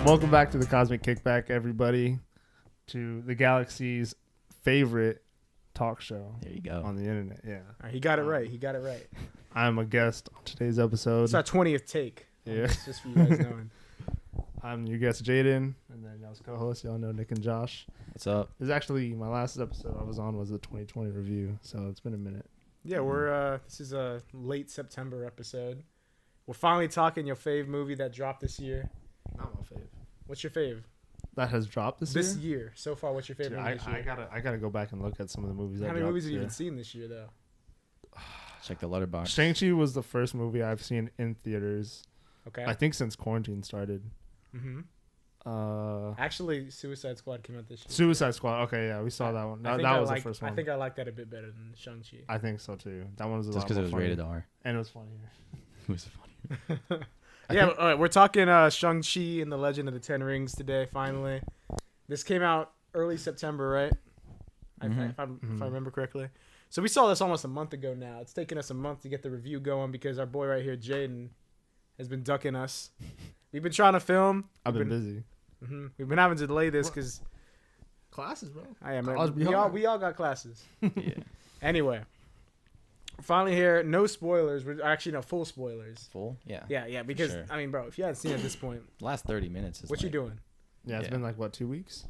Welcome back to the Cosmic Kickback, everybody, to the galaxy's favorite talk show. There you go. On the internet, yeah. Right, he got it right. He got it right. I'm a guest on today's episode. It's our 20th take. Yeah. Just for you guys knowing. I'm your guest, Jaden, and then y'all's co-host, y'all know Nick and Josh. What's up? This is actually my last episode I was on was the 2020 review, so it's been a minute. Yeah, this is a late September episode. We're finally talking your fave movie that dropped this year. Not my fave. What's your fave? That has dropped this year? So far, what's your favorite movie this year? I gotta go back and look at some of the movies. How many movies have you even seen this year, though? Check the letterbox. Shang-Chi was the first movie I've seen in theaters. Okay. I think since quarantine started. Mm-hmm. Actually, Suicide Squad came out this year. Suicide Squad. Okay, yeah, we saw that one. That was the first one. I think I liked that a bit better than Shang-Chi. I think so too. That one was a just because it was rated R. And it was funnier. It was funny. Yeah, all right, we're talking Shang-Chi and the Legend of the Ten Rings today, finally. This came out early September, right? If I remember correctly. So we saw this almost a month ago now. It's taken us a month to get the review going because our boy right here, Jaden, has been ducking us. We've been trying to film. I've been busy. Mm-hmm. We've been having to delay this because... Classes, bro. I am. We all got classes. Yeah. Anyway. Finally here, no spoilers. We're actually no full spoilers. Full? Yeah. Yeah, because sure. I mean, bro, if you hadn't seen it at this point, Last 30 minutes is what you doing? Yeah, it's been like what, 2 weeks?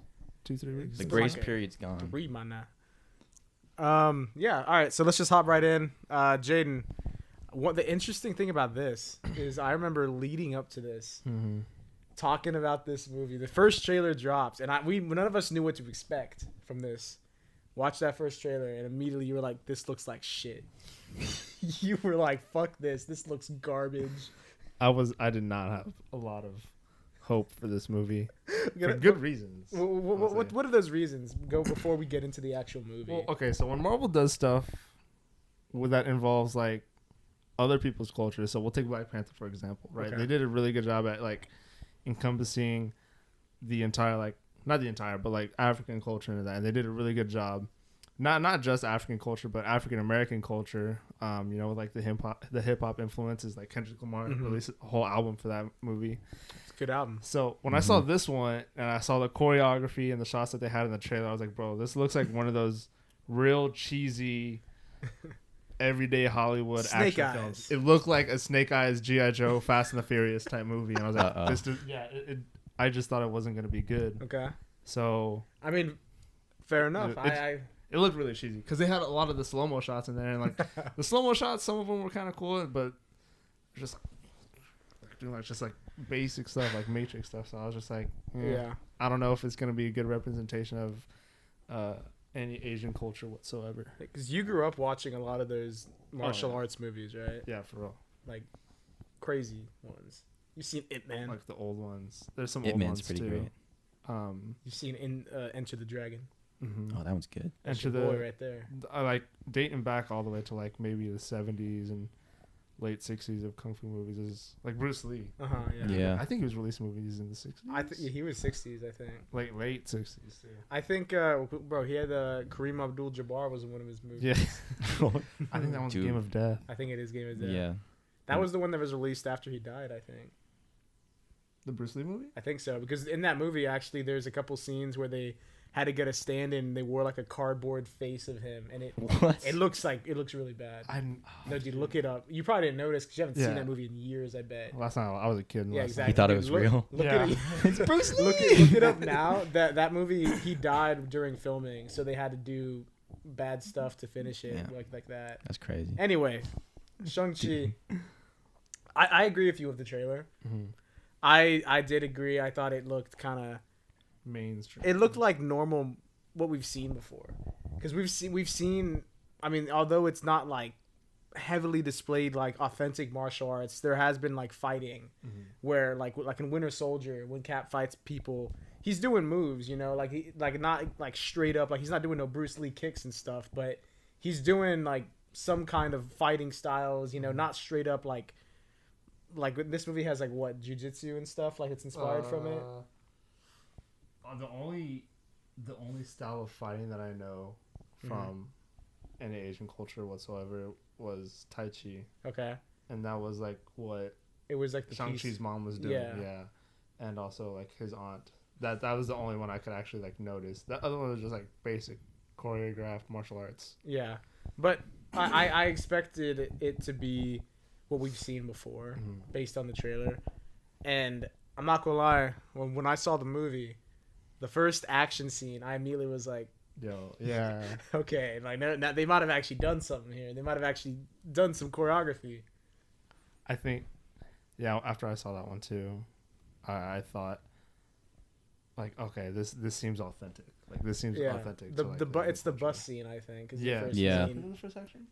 2-3 weeks? The grace period's gone. Read my now. Yeah, all right, so let's just hop right in. Jaden, what the interesting thing about this is I remember leading up to this, talking about this movie. The first trailer drops, and none of us knew what to expect from this. Watch that first trailer, and immediately you were like, this looks like shit. You were like, fuck this. This looks garbage. I did not have a lot of hope for this movie. For good reasons. What are those reasons? Go before we get into the actual movie. Well, okay, so when Marvel does stuff that involves like other people's culture, so we'll take Black Panther for example, right? Okay. They did a really good job at like encompassing the entire not the entire, but like African culture and that, and they did a really good job. Not just African culture, but African American culture. With like the hip hop influences, like Kendrick Lamar released a whole album for that movie. It's a good album. So when I saw this one and I saw the choreography and the shots that they had in the trailer, I was like, bro, this looks like one of those real cheesy, everyday Hollywood Snake action Eyes. films. It looked like a Snake Eyes, G.I. Joe, Fast and the Furious type movie, and I was like, I just thought it wasn't gonna be good. Okay. So I mean, fair enough. It looked really cheesy because they had a lot of the slow-mo shots in there, and like the slow-mo shots, some of them were kind of cool, but just doing like just like basic stuff, like Matrix stuff. So I was just like, yeah, I don't know if it's gonna be a good representation of any Asian culture whatsoever. Because you grew up watching a lot of those martial arts movies, right? Yeah, for real. Like crazy ones. You've seen Ip Man. Like the old ones. There's some Ip old Man's ones pretty too. great. You've seen Enter the Dragon. Oh, that one's good. That's your boy right there. I like dating back all the way to like maybe the 70s and late 60s of kung fu movies is like Bruce Lee. Yeah. I think he was releasing movies in the 60s. He was 60s, I think. Like late 60s too. I think, bro, he had Kareem Abdul-Jabbar was in one of his movies. Yeah. I think that one's Game of Death. I think it is Game of Death. Yeah. That was the one that was released after he died, I think. The Bruce Lee movie? I think so, because in that movie, actually, there's a couple scenes where they had to get a stand-in and they wore like a cardboard face of him, and it looks really bad. Dude, look it up. You probably didn't notice because you haven't seen that movie in years, I bet. Last time I was a kid. Yeah, exactly. He thought it was real. Look at it. It's Bruce Lee. Look it up now. That movie, he died during filming, so they had to do bad stuff to finish it, like that. That's crazy. Anyway, Shang-Chi. I agree with you with the trailer. Mm-hmm. I did agree. I thought it looked kind of mainstream. It looked like normal what we've seen before, because we've seen. I mean, although it's not like heavily displayed like authentic martial arts, there has been like fighting, where like in Winter Soldier when Cap fights people, he's doing moves, like not like straight up, like he's not doing no Bruce Lee kicks and stuff, but he's doing like some kind of fighting styles, not straight up like this movie has like what jiu-jitsu and stuff, like it's inspired from it. The only style of fighting that I know from any Asian culture whatsoever was Tai Chi. Okay. And that was like what it was like the Shang-Chi's mom was doing. Yeah. and also like his aunt. That was the only one I could actually like notice. The other one was just like basic choreographed martial arts. Yeah, but I expected it to be what we've seen before based on the trailer, and I'm not gonna lie. When I saw the movie, the first action scene, I immediately was like, Yo, yeah. okay, like now they might have actually done something here. They might have actually done some choreography. I think, yeah. After I saw that one too, I thought, like, okay, this seems authentic. Like this seems authentic. It's the bus scene, I think. Is Yeah. the first Yeah. scene. The first action?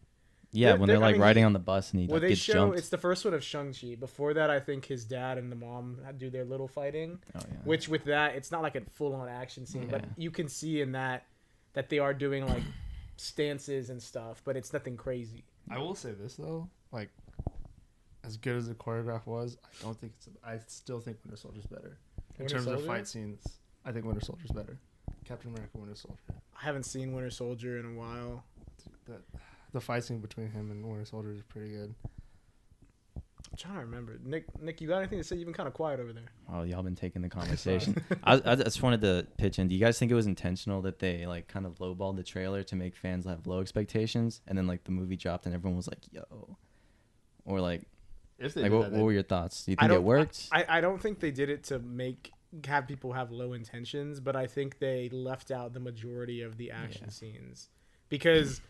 Yeah, when they're like riding on the bus and he Well, like, they gets show jumped. it's the first one of Shang-Chi. Before that, I think his dad and the mom do their little fighting. Oh, yeah. Which with that, it's not like a full-on action scene, but Yeah. you can see in that they are doing like stances and stuff, but it's nothing crazy. I will say this though, like, as good as the choreograph was, I don't think it's. I still think Winter Soldier's better in Winter terms Soldier? of fight scenes. I think Winter Soldier's better. Captain America, Winter Soldier. I haven't seen Winter Soldier in a while. The fight scene between him and Winter Soldier is pretty good. I'm trying to remember. Nick, you got anything to say? You've been kind of quiet over there. Oh, y'all been taking the conversation. I just wanted to pitch in. Do you guys think it was intentional that they like kind of lowballed the trailer to make fans have low expectations, and then like the movie dropped and everyone was like, "Yo," or like what were your thoughts? Do you think it worked? I don't think they did it to have people have low intentions, but I think they left out the majority of the action scenes because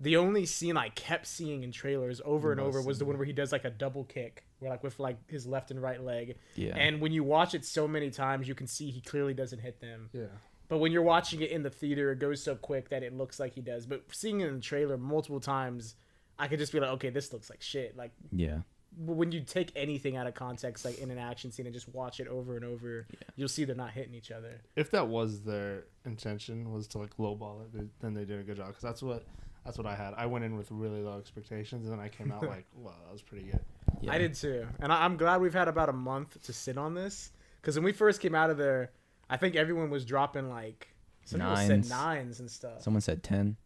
the only scene I kept seeing in trailers over and over was the one where he does like a double kick, where like with like his left and right leg. Yeah. And when you watch it so many times, you can see he clearly doesn't hit them. Yeah. But when you're watching it in the theater, it goes so quick that it looks like he does. But seeing it in the trailer multiple times, I could just be like, okay, this looks like shit. Like, yeah. When you take anything out of context, like in an action scene, and just watch it over and over, you'll see they're not hitting each other. If that was their intention, was to like lowball it, then they did a good job. Because that's what I had. I went in with really low expectations, and then I came out like, wow, that was pretty good. Yeah. I did too, and I'm glad we've had about a month to sit on this. Because when we first came out of there, I think everyone was dropping like some people said 9s and stuff. Someone said 10.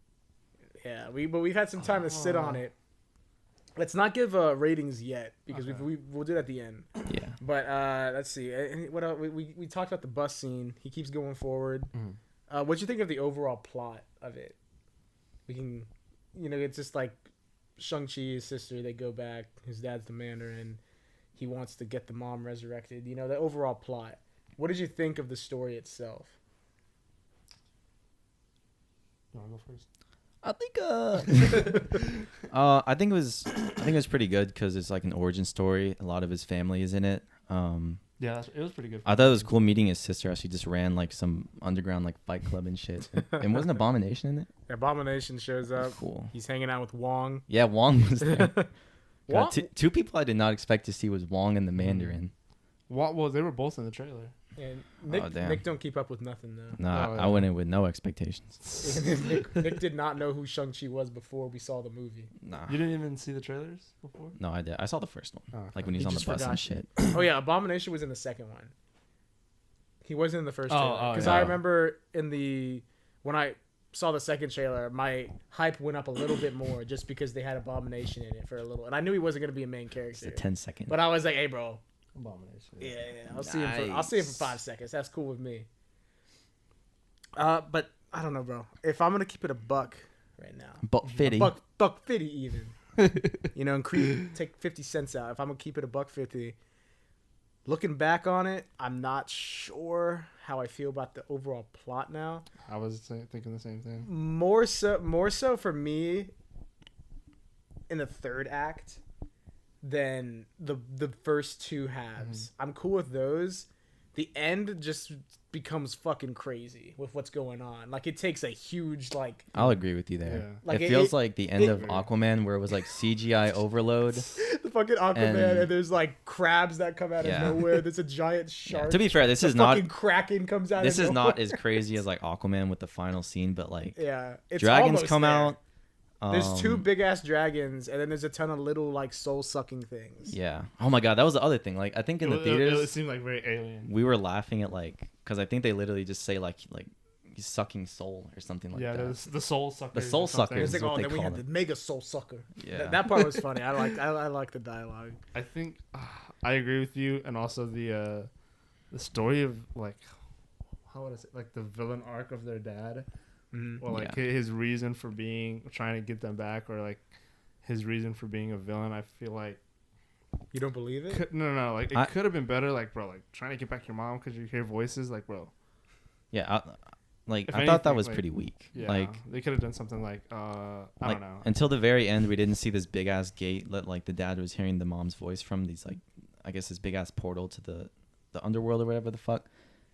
Yeah, but we've had some time to sit on it. Let's not give ratings yet because we'll do it at the end. Yeah. But let's see. What else? We talked about the bus scene. He keeps going forward. What'd you think of the overall plot of it? We can, it's just like Shang-Chi, his sister, they go back. His dad's the Mandarin. He wants to get the mom resurrected. The overall plot. What did you think of the story itself? You want to go first? I think it was pretty good because it's like an origin story. A lot of his family is in it. Yeah, it was pretty good. I thought it was cool meeting his sister. How she just ran like some underground like fight club and shit. And wasn't Abomination in it? Abomination shows up. Cool. He's hanging out with Wong. Yeah, Wong was there. Wong? Two people I did not expect to see was Wong and the Mandarin. Well, they were both in the trailer. And Nick don't keep up with nothing though. Nah, I went in with no expectations. Nick did not know who Shang-Chi was before we saw the movie. Nah. You didn't even see the trailers before? No, I did. I saw the first one. Oh, okay. Like when he was on the bus and shit. Oh yeah, Abomination was in the second one. He wasn't in the first trailer. Because yeah. I remember when I saw the second trailer, my hype went up a little bit more just because they had Abomination in it for a little. And I knew he wasn't going to be a main character. It's a 10-second. But I was like, hey, bro. Abomination. Yeah. I'll see him for 5 seconds. That's cool with me. But I don't know, bro. If I'm gonna keep it a buck right now, $1.50. buck 50 even. And take 50 cents out. If I'm gonna keep it a buck 50. Looking back on it, I'm not sure how I feel about the overall plot now. I was thinking the same thing. More so for me in the third act than the first two halves. I'm cool with those. The end just becomes fucking crazy with what's going on. Like it takes a huge I'll agree with you there. Yeah. Like it feels like the end of Aquaman where it was like CGI overload. The fucking Aquaman and there's like crabs that come out of nowhere. There's a giant shark. Yeah. To be fair, this is fucking not Kraken comes out. This of is nowhere. not as crazy as like Aquaman with the final scene, but like it's dragons come there. out. There's two big ass dragons, and then there's a ton of little like soul sucking things. Yeah. Oh my god, that was the other thing. Like I think in the theaters, it seemed like very alien. We were laughing at because I think they literally just say like he's sucking soul or something like that. Yeah, the soul sucker. The soul sucker. It's like, what then we had the mega soul sucker. Yeah. That part was funny. I like the dialogue. I think I agree with you, and also the story of like, how would I say, like the villain arc of their dad, or like his reason for trying to get them back, or like his reason for being a villain. I feel like You don't believe it? no, like it could have been better. Like, bro, like trying to get back your mom because you hear voices. Like, bro. Yeah, I If thought that anything, was like, pretty weak. Yeah, Like they could have done something like I don't know. Until the very end, we didn't see this big ass gate that like the dad was hearing the mom's voice from. These like, I guess this big ass portal to the underworld or whatever the fuck.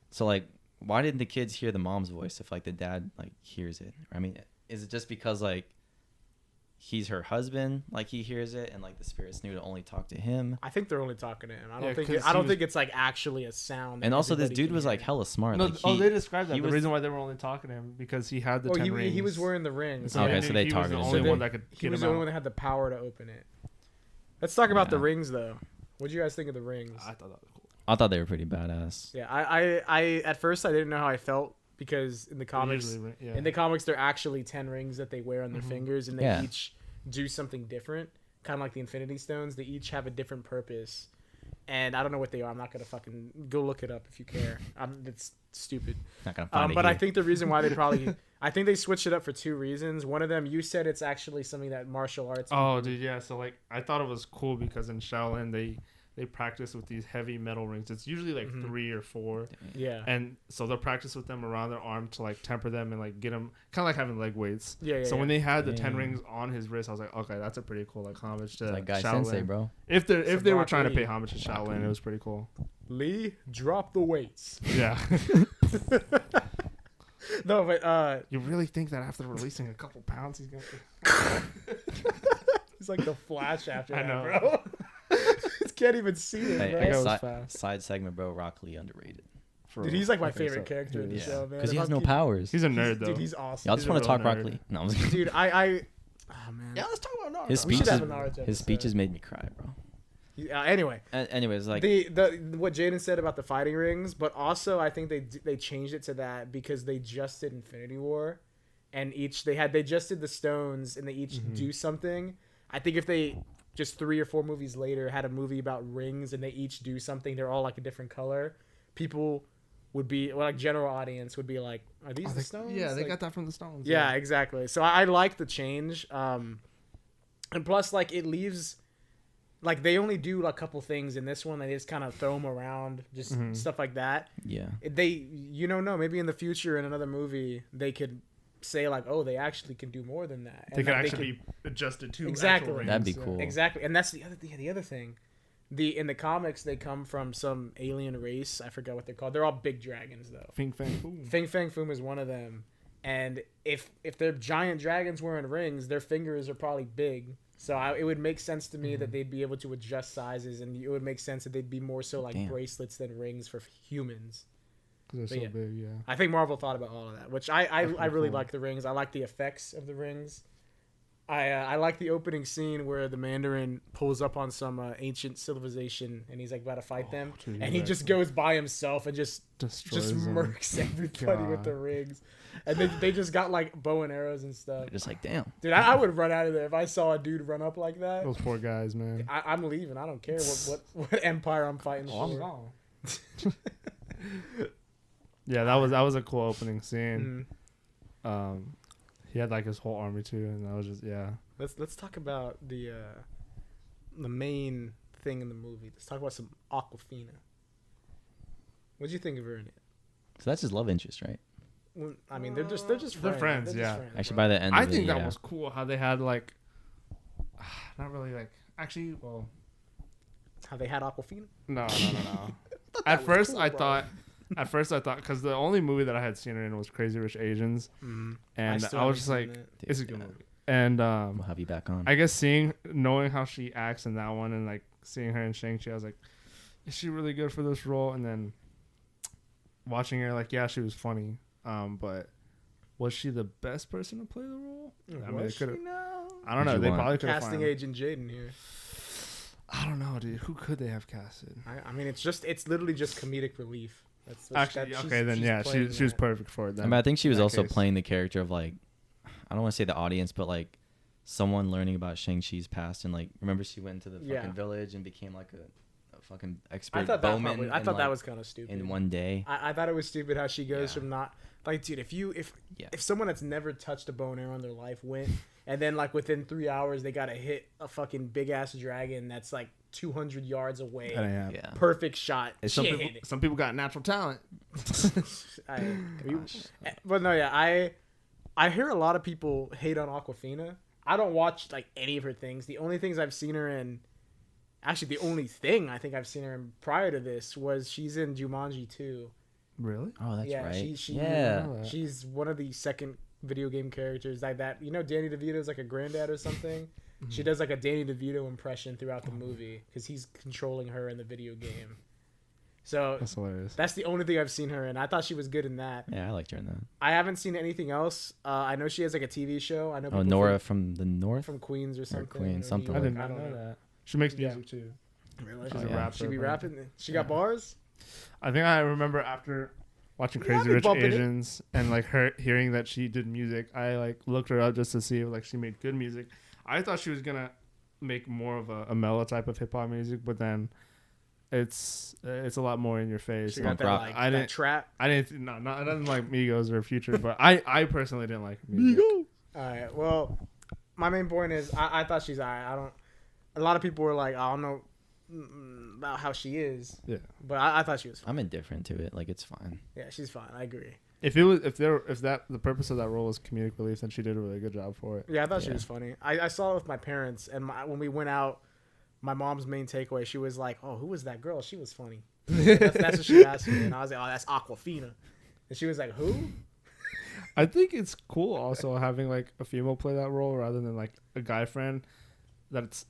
So like, why didn't the kids hear the mom's voice if like the dad like hears it? I mean, is it just because like he's her husband, like he hears it, and like the spirits knew to only talk to him? I think they're only talking to him. I Yeah, don't think 'cause I don't he think it's like actually a sound. And that also, this everybody dude can was like hear. hella smart. No, Like, they described that. he The was- reason why they were only talking to him because he had the 10 rings. he was wearing the rings. Okay, they so knew they he was targeted the him. only So one that could He get was him the only out. one that had the power to open it. Let's talk about the Yeah. rings though. What do you guys think of the rings? I thought that was cool. I thought they were pretty badass. Yeah, I at first I didn't know how I felt because in the comics, in the comics, they're actually 10 rings that they wear on their fingers, and they each do something different, kind of like the Infinity Stones. They each have a different purpose, and I don't know what they are. I'm not gonna fucking go look it up if you care. It's stupid. Not gonna find it But I here. think the reason why they probably, I think they switched it up for 2 reasons. One of them, you said it's actually something that martial arts. Oh, dude, yeah. So like, I thought it was cool because in Shaolin they practice with these heavy metal rings. It's usually like 3 or 4, Yeah. and so they'll practice with them around their arm to like temper them and like get them kind of like having leg weights. Yeah. So when they had the 10 Damn. rings on his wrist, I was like, okay, that's a pretty cool like homage to It's like Guy Shaolin. Sensei, bro. If they were Brock trying to Lee. pay homage to Shaolin, it was pretty cool. Lee, drop the weights. Yeah. No, but You really think that after releasing a couple pounds, he's gonna? it's like the Flash after I that, know. bro. Can't even see it, Hey, bro. hey, That was side, fast. side segment, bro. Rock Lee underrated. For Dude, real. he's like my I think favorite so. character in the He is. show, man. Because he has How no cute- powers. He's a nerd though. Dude, he's awesome. Y'all just he's a want to real talk Rock nerd. Lee. No, I'm just kidding. Dude, oh man. let's talk about Naruto. His We should speeches, have a Naruto his episode. speeches made me cry, bro. Anyway, Anyways, like, the what Jaden said about the fighting rings, but also I think they changed it to that because they just did Infinity War, and they just did the stones, and they each do something. I think if they just 3 or 4 movies later had a movie about rings and they each do something, they're all like a different color, people would be, well, like general audience would be like, are these the stones? Yeah, they Like, got that from the stones. yeah, exactly. So I like the change, and plus like it leaves. Like, they only do a couple things in this one. They just kind of throw them around, just stuff like that. yeah. No, maybe in the future in another movie, they could say, like, oh, they actually can do more than that. They And could like, actually be adjusted to Exactly. actual rings. That'd be cool. Exactly. And that's the other thing. In the comics, they come from some alien race. I forgot what they're called. They're all big dragons, though. Fing Fang Boom. Fing Fang Foom is one of them. And if they're giant dragons wearing rings, their fingers are probably big. So it would make sense to me that they'd be able to adjust sizes, and it would make sense that they'd be more so like bracelets than rings for humans. Because they're so big, yeah. I think Marvel thought about all of that, which I really cool. like the rings. I like the effects of the rings. I like the opening scene where the Mandarin pulls up on some ancient civilization, and he's like about to fight them, dude, and he just goes by himself and just Destroys just them. murks everybody with the rings. And they just got like bow and arrows and stuff. Just like, damn. Dude, I would run out of there if I saw a dude run up like that. Those poor guys, man. I'm leaving. I don't care what empire I'm fighting Oh, I'm for. gone. Yeah, that was a cool opening scene. He had like his whole army too, and that was just Let's talk about the main thing in the movie. Let's talk about some Aquafina. What'd you think of her in it? So that's his love interest, right? Well, I mean, they're just friends. They're friends, They're just yeah. Actually, bro. by the end, I of think it, that yeah. was cool how they had like, not really like actually. Well, How they had Aquafina. no. At first, cool, I bro. thought. At first, I thought because the only movie that I had seen her in was Crazy Rich Asians, and still I haven't was just seen like, it. it's a Dude, good yeah. movie. And We'll have you back on. I guess knowing how she acts in that one, and like seeing her in Shang-Chi, I was like, is she really good for this role? And then watching her, like, yeah, she was funny, but was she the best person to play the role? I mean, they could have. I don't Who'd know. you They want? probably could have. Casting agent Jaden here. I don't know, dude. Who could they have casted? I mean, it's literally just comedic relief. That's Actually, she's- okay, then she's yeah, playing she was that. perfect for it. Then, I mean, I think she was in that also case. playing the character of like, I don't want to say the audience, but like someone learning about Shang-Chi's past and like, remember she went into the fucking Yeah. village and became like a fucking I expert thought bowman. that that was kind of stupid. in one day. I thought it was stupid how she goes Yeah. from not like, dude, if Yeah. someone that's never touched a bow and arrow in their life went, and then like within 3 hours they gotta hit a fucking big ass dragon that's like 200 yards away, That ain't happening. Yeah. perfect shot. Some She people, hit it. some people got natural talent. But no, yeah, I hear a lot of people hate on Aquafina. I don't watch like any of her things. The only things I've seen her in, actually, the only thing I think I've seen her in prior to this was she's in Jumanji 2. Really? Oh, that's Yeah, right. she- yeah. She's one of the second video game characters like that. You know, Danny DeVito's like a granddad or something. She does like a Danny DeVito impression throughout the movie because he's controlling her in the video game. So That's hilarious. that's the only thing I've seen her in. I thought she was good in that. Yeah, I liked her in that. I haven't seen anything else. I know she has like a TV show. I know Oh, people Nora from the North. from Queens or something. Queens, or something New I York, did not don't know that. She makes music too. Really? She's Oh, a yeah. rapper. She be apparently. rapping. She got bars. I think I remember after watching Yeah, Crazy I be Rich bumping it. Asians and like her hearing that she did music, I like looked her up just to see if like she made good music. I thought she was gonna make more of a mellow type of hip hop music, but then it's a lot more in your face. She And got that rock. like I that didn't- trap. I didn't like Migos or Future, but I personally didn't like her music. All right. Well, my main point is I thought she's alright. I don't. A lot of people were like, I don't know about how she is. Yeah. But I thought she was fine. I'm indifferent to it. Like, it's fine. Yeah, she's fine. I agree. If that the purpose of that role was comedic relief, then she did a really good job for it. Yeah, I thought she Yeah. was funny. I saw it with my parents, and when we went out, my mom's main takeaway, she was like, "Oh, who was that girl? She was funny." That's what she asked me, and I was like, "Oh, that's Aquafina," and she was like, "Who?" I think it's cool also having like a female play that role rather than like a guy friend. That's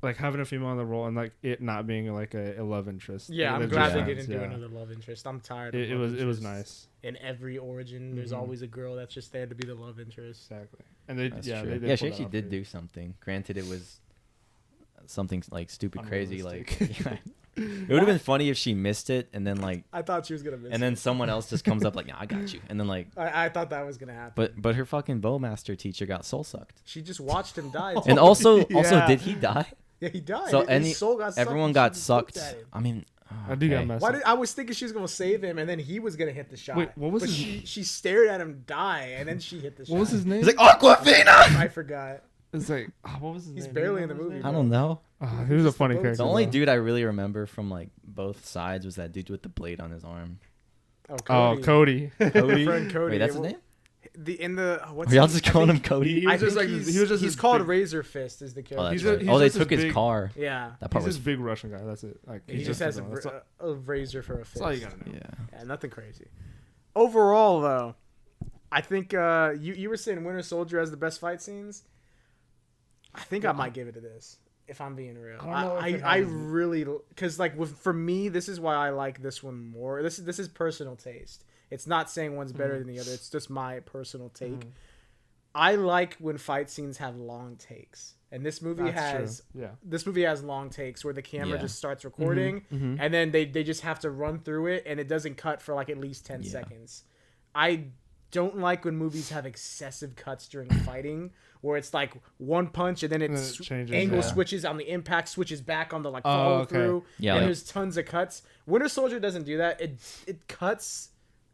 like having a female in the role and like it not being like a love interest. Yeah, Like, I'm they're glad just they friends, didn't do yeah. another love interest. I'm tired. Of It love was interests. nice. In every origin, there's Mhm. always a girl that's just there to be the love interest. Exactly. And they That's yeah true. they did Yeah, pull she that actually off did pretty- do something. Granted, it was something like stupid crazy. Like, Unrealistic. yeah. It would have been funny if she missed it and then like, I thought she was gonna miss. and then someone else just comes up like, "Yeah, I got you," and then like, I thought that was gonna happen. but her fucking bowmaster teacher got soul sucked. She just watched him die. And too. also Yeah. did he die? Yeah, he died. So His soul got sucked everyone and got she looked sucked. at him. I mean, I do get okay. messed Why up. did I was thinking she was gonna save him, and then he was gonna hit the shot. Wait, what was but his- she stared at him die, and then she hit the shot. What was his name? He's like Aquafina. I forgot. It's like what was his He's name? barely Do you in the remember his movie, I name? don't know. He was a Just the funny boat character. The only though. dude I really remember from like both sides was that dude with the blade on his arm. Oh, Oh, Cody. Cody. Cody. Friend Cody. Wait, that's his Well, name? What's Are y'all his- just calling I him think- Cody? He I was just think like he was just he's this called big- Razor Fist is the Oh, character. that's He's right. he's Oh, they just this took his big- car. Yeah, That part He's was this big Russian guy. That's it. Like he just has a villain. That's a razor for a fist. that's all you gotta know. Yeah. Yeah, nothing crazy. Overall, though, I think you were saying Winter Soldier has the best fight scenes. I think I might give it to this, if I'm being real. I don't know if it I has- really, because like for me, this is why I like this one more. This is personal taste. It's not saying one's better than the other. It's just my personal take. I like when fight scenes have long takes, and this movie That's true. Yeah. this movie has long takes where the camera Yeah. just starts recording Mhm. and then they just have to run through it and it doesn't cut for like at least 10 Yeah. seconds. I don't like when movies have excessive cuts during fighting where it's like one punch and then And then it's it changes, angle yeah. switches on the impact, switches back on the like Oh, follow okay. through. Yeah, And like- there's tons of cuts. Winter Soldier doesn't do that. It cuts.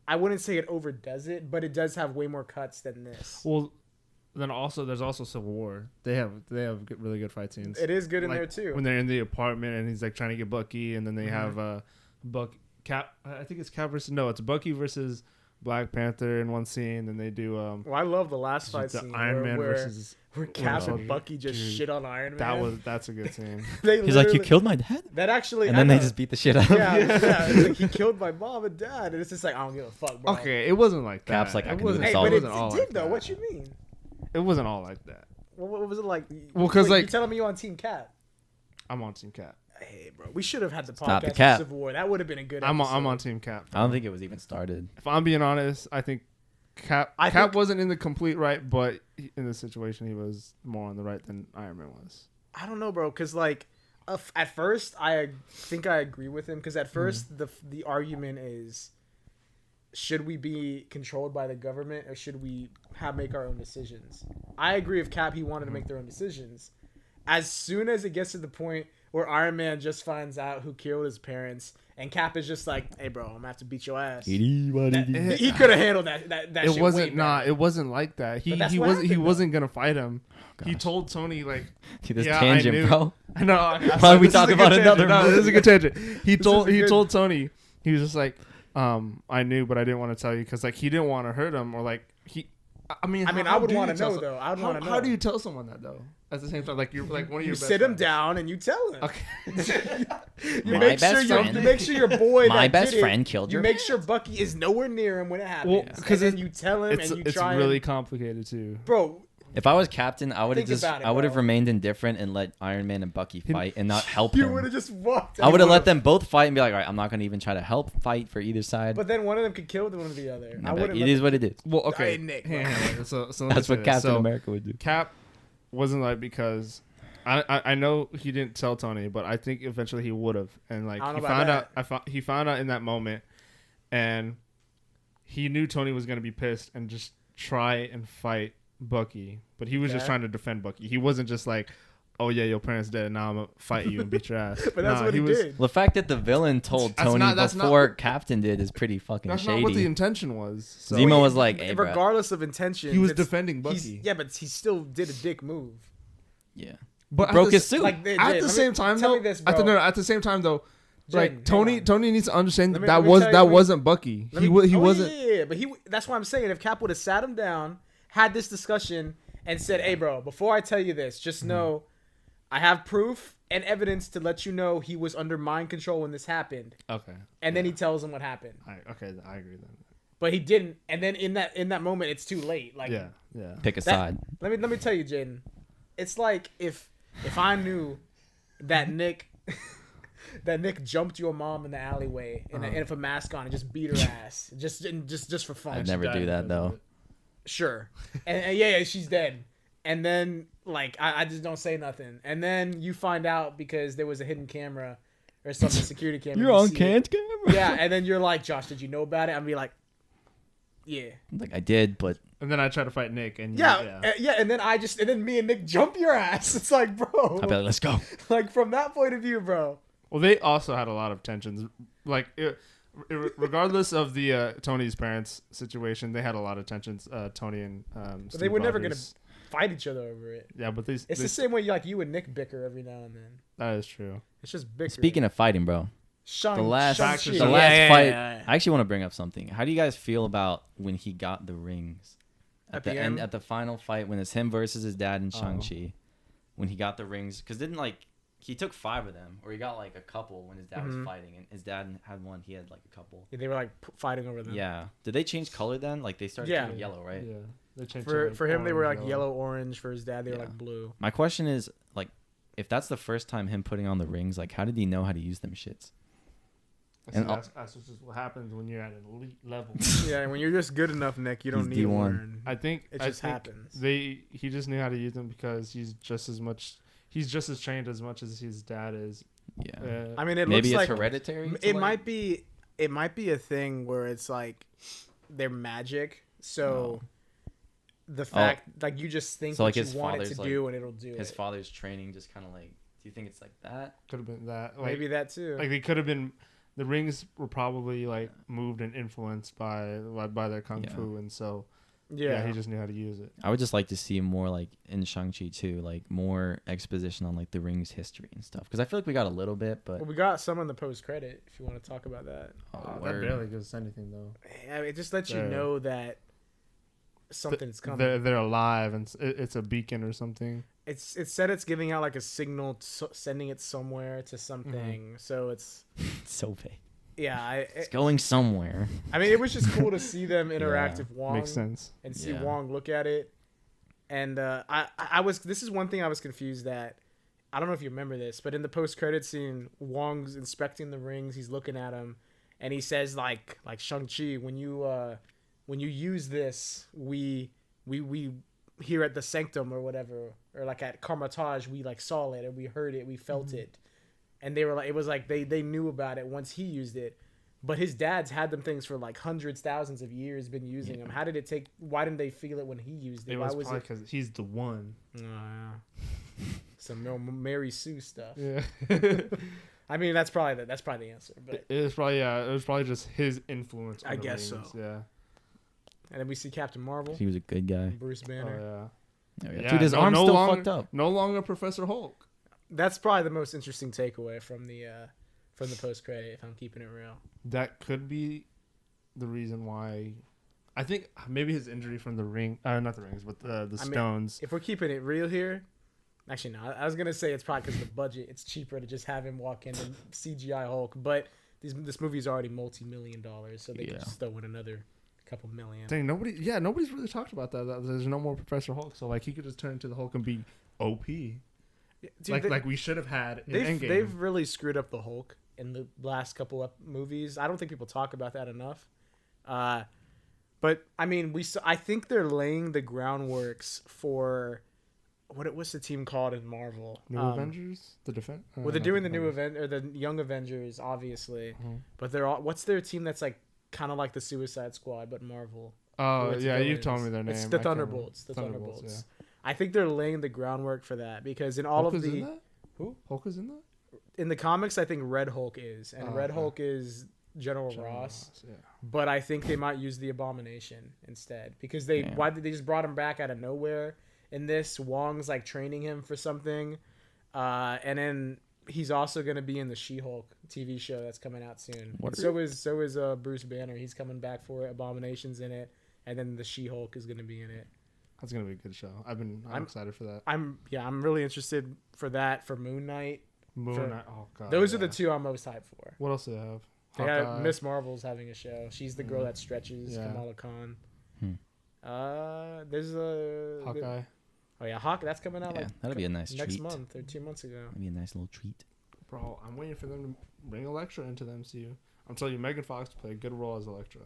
I wouldn't say it overdoes it, but it does have way more cuts than this. Well, then also there's also Civil War. They have really good fight scenes. It is good in Like, there too. when they're in the apartment and he's like trying to get Bucky, and then they have Cap. I think it's Cap versus it's Bucky versus Black Panther in one scene. Then they do Well, I love the last fight the scene Iron Man where versus Cap Soldier. and Bucky just Dude, shit on Iron Man. that's a good scene. They He's like, "You literally- killed my dad," that actually, and I then they know. just beat the shit out of yeah, him. yeah. It's like he killed my mom and dad, and it's just like I don't give a fuck, bro. Okay, it wasn't like that. Cap's like, I it can do wasn't, this Hey, all but day. it, wasn't all did like though. that. What you mean? It wasn't all like that. What was it like? Well, 'cause, Wait, like- you telling me you on Team Cap? I'm on Team Cap. Hey, bro, we should have had the Stop the podcast cap. for Civil War. That would have been a good. I'm episode. on Team Cap. I don't think it was even started. If I'm being honest, I think Cap wasn't in the complete right, but in this situation, he was more on the right than Iron Man was. I don't know, bro, because like at first I think I agree with him because at first the argument is should we be controlled by the government or should we make our own decisions? I agree with Cap. He wanted to make their own decisions. As soon as it gets to the point where Iron Man just finds out who killed his parents, and Cap is just like, "Hey, bro, I'm gonna have to beat your ass." He could have handled that It shit wasn't way nah. better. It wasn't like that. He that's what happened, wasn't gonna fight him. Oh, He told Tony like, Dude, this yeah, I tangent, knew. bro. I know. Why are we this is a talking good about tangent. another No, movie? this is a good tangent. He good- told Tony. He was just like, I knew, but I didn't want to tell you because like he didn't want to hurt him or like he. I mean, I would want to know though. I would want to know. How do you tell someone that though? At the same time, like you're like one of You your best sit him friends. down and you tell him. Okay. You My make best sure friend- you make sure your boy. My that best did it, friend killed You your make sure Bucky is nowhere near him when it happens. Well, because and then you tell him and you it's try. really and, complicated too. bro. If I was captain, I would have Think just about it, I would have bro. remained indifferent and let Iron Man and Bucky fight and not help You him. would have just walked. I would have out. let them both fight and be like, all right, I'm not gonna even try to help fight for either side. But then one of them could kill one of the other. No, I but wouldn't. it is what it is. Well, okay. Hey, Nick, Hang on, hang on. So let me That's say what this. Captain So, America would do. Cap wasn't like because I know he didn't tell Tony, but I think eventually he would have. And like I don't he know about found out. that. He found out in that moment, and he knew Tony was gonna be pissed and just try and fight Bucky, but he was just Yeah. trying to defend Bucky. He wasn't just like, "Oh yeah, your parents dead, and now I'm gonna fight you and beat your ass." But that's Nah, what he was, did. The fact that the villain told That's Tony not- that's not- before Captain did is pretty fucking That's shady. not what the intention was. So Zemo was like, hey, bro. regardless of intention, he was defending Bucky. Yeah, but he still did a dick move. Yeah. but He broke at the his suit. Like At the same time, tell though, me this, at the, bro. no, at the same time, though, Jaden, like hang on. Tony needs to understand Let me- that let me was tell you- that let me- wasn't Bucky. Let He me- he oh, wasn't. Yeah, but that's why I'm saying if Cap would have sat him down, had this discussion, and said, "Hey, bro, before I tell you this, just know I have proof and evidence to let you know he was under mind control when this happened." Okay. And then he tells him what happened, Okay, I agree then. but he didn't. And then in that moment, it's too late. Like, Yeah. Pick a that- side. Let me tell you, Jaden. It's like if I knew that Nick jumped your mom in the alleyway and with a mask on and just beat her ass just for fun. I'd never do that though. Sure. And yeah, she's dead. And then like I just don't say nothing. And then you find out because there was a hidden camera or something, security camera. You're you on see it. camera. Yeah, and then you're like, "Josh, did you know about it?" I'd be like, "Yeah." Like I did, but And then I try to fight Nick, and Yeah, and then me and Nick jump your ass. It's like, bro. I'd be like, let's go. Like from that point of view, bro. Well, they also had a lot of tensions. Like, regardless of the Tony's parents situation, they had a lot of tensions. Tony and But Steve they were never gonna Rogers. fight each other over it. Yeah, but It's the same way you and Nick bicker every now and then. That is true. It's just bickering. Speaking of fighting, bro, the last Shang-Chi. the last Yeah, fight. yeah, yeah. I actually want to bring up something. How do you guys feel about when he got the rings At the the end end? at the final fight when it's him versus his dad and Oh. Shang-Chi? When he got the rings, because didn't like he took 5 of them, or he got like a couple when his dad was fighting, and his dad had one. He had like a couple. Yeah, they were like fighting over them. Yeah. Did they change color then? Like they started Yeah. turning yellow, right? Yeah. They changed For it, like, him, they were like orange, yellow, orange. For his dad, they were Yeah. like blue. My question is like, if that's the first time him putting on the rings, like how did he know how to use them shits? And And that's just what happens when you're at an elite level. Yeah, when you're just good enough, Nick, you don't He's need to D1. learn. I think It I just think happens. He just knew how to use them because he's just as trained as much as his dad is. Yeah. I mean, it Maybe looks it's like hereditary. it might be. It might be a thing where it's like they're magic. So the fact, like, you just think So, what like, you his want it father's, to like, do, and it'll do his it. father's training just kind of like. Do you think it's like that? Could have been that. Like, Maybe that too. Like they could have been. The rings were probably like moved and influenced by their kung Yeah. fu, and so yeah. he just knew how to use it. I would just like to see more like in Shang-Chi too, like more exposition on like the rings history and stuff. Because I feel like we got a little bit, but Well, we got some in the post credit. If you want to talk about that, That word. barely gives us anything though. I mean, it just lets you They're- know that something's coming. They're alive, and it's a beacon or something. It said it's giving out like a signal, sending it somewhere to something. So it's it's so big. yeah. It's going somewhere. I mean, it was just cool to see them interact with Wong. Makes sense. And see Yeah. Wong look at it. And I was. This is one thing I was confused at. I don't know if you remember this, but in the post-credit scene, Wong's inspecting the rings. He's looking at them, and he says like Shang-Chi, when you use this, we here at the Sanctum or whatever, or like at Carmitage, we like saw it and we heard it, we felt it, and they were like, it was like they knew about it once he used it. But his dad's had them things for like hundreds, thousands of years, been using them. How did it take? Why didn't they feel it when he used it? It Why was was probably it? because he's the one. Oh, yeah. Some Mary Sue stuff. Yeah. I mean, that's probably the answer. But it was probably just his influence. On I the guess rings. so. Yeah. And then we see Captain Marvel. He was a good guy. Bruce Banner. Oh yeah. Yeah, dude, his arm's still longer, fucked up. No longer Professor Hulk. That's probably the most interesting takeaway from the post credit. If I'm keeping it real, That could be the reason why. I think maybe his injury from the ring, not the rings, but the stones. if we're keeping it real here, actually no, I was gonna say it's probably because of the budget. It's cheaper to just have him walk in and CGI Hulk, but this movie's already $multi-million, so they can just throw in another couple million. Dang, nobody's really talked about that. There's no more Professor Hulk, so like he could just turn into the Hulk and be OP. Dude, like we should have had in Endgame. They've really screwed up the Hulk in the last couple of movies. I don't think people talk about that enough. But I mean, I think they're laying the groundworks for what's the team called in Marvel? New Avengers, the Defense. Well, they're doing the new event or the Young Avengers, obviously. Mm-hmm. But they're all. What's their team that's like kind of like the Suicide Squad, but Marvel? Oh yeah, you've told me their name. It's the Thunderbolts. The Thunderbolts. Yeah. I think they're laying the groundwork for that because in all Hulk of is the in that? Who Hulk is in that? In the comics, I think Red Hulk is, and Red Hulk is General Ross. Yeah. But I think they might use the Abomination instead because they just brought him back out of nowhere. In this, Wong's like training him for something, and then he's also going to be in the She-Hulk TV show that's coming out soon. So is Bruce Banner. He's coming back for it. Abomination's in it, and then the She-Hulk is going to be in it. That's gonna be a good show. I'm excited for that. I'm really interested for that. For Moon Knight. Knight. Oh god. Those are the two I'm most hyped for. What else do they have? They have Miss Marvel's having a show. She's the girl that stretches. Kamala Khan. There's a Hawkeye. Oh yeah, Hawk. That's coming out that'll be a nice next treat. month or 2 months ago. That'll be a nice little treat. Bro, I'm waiting for them to bring Elektra into the MCU. I'm telling you, Megan Fox to play a good role as Elektra.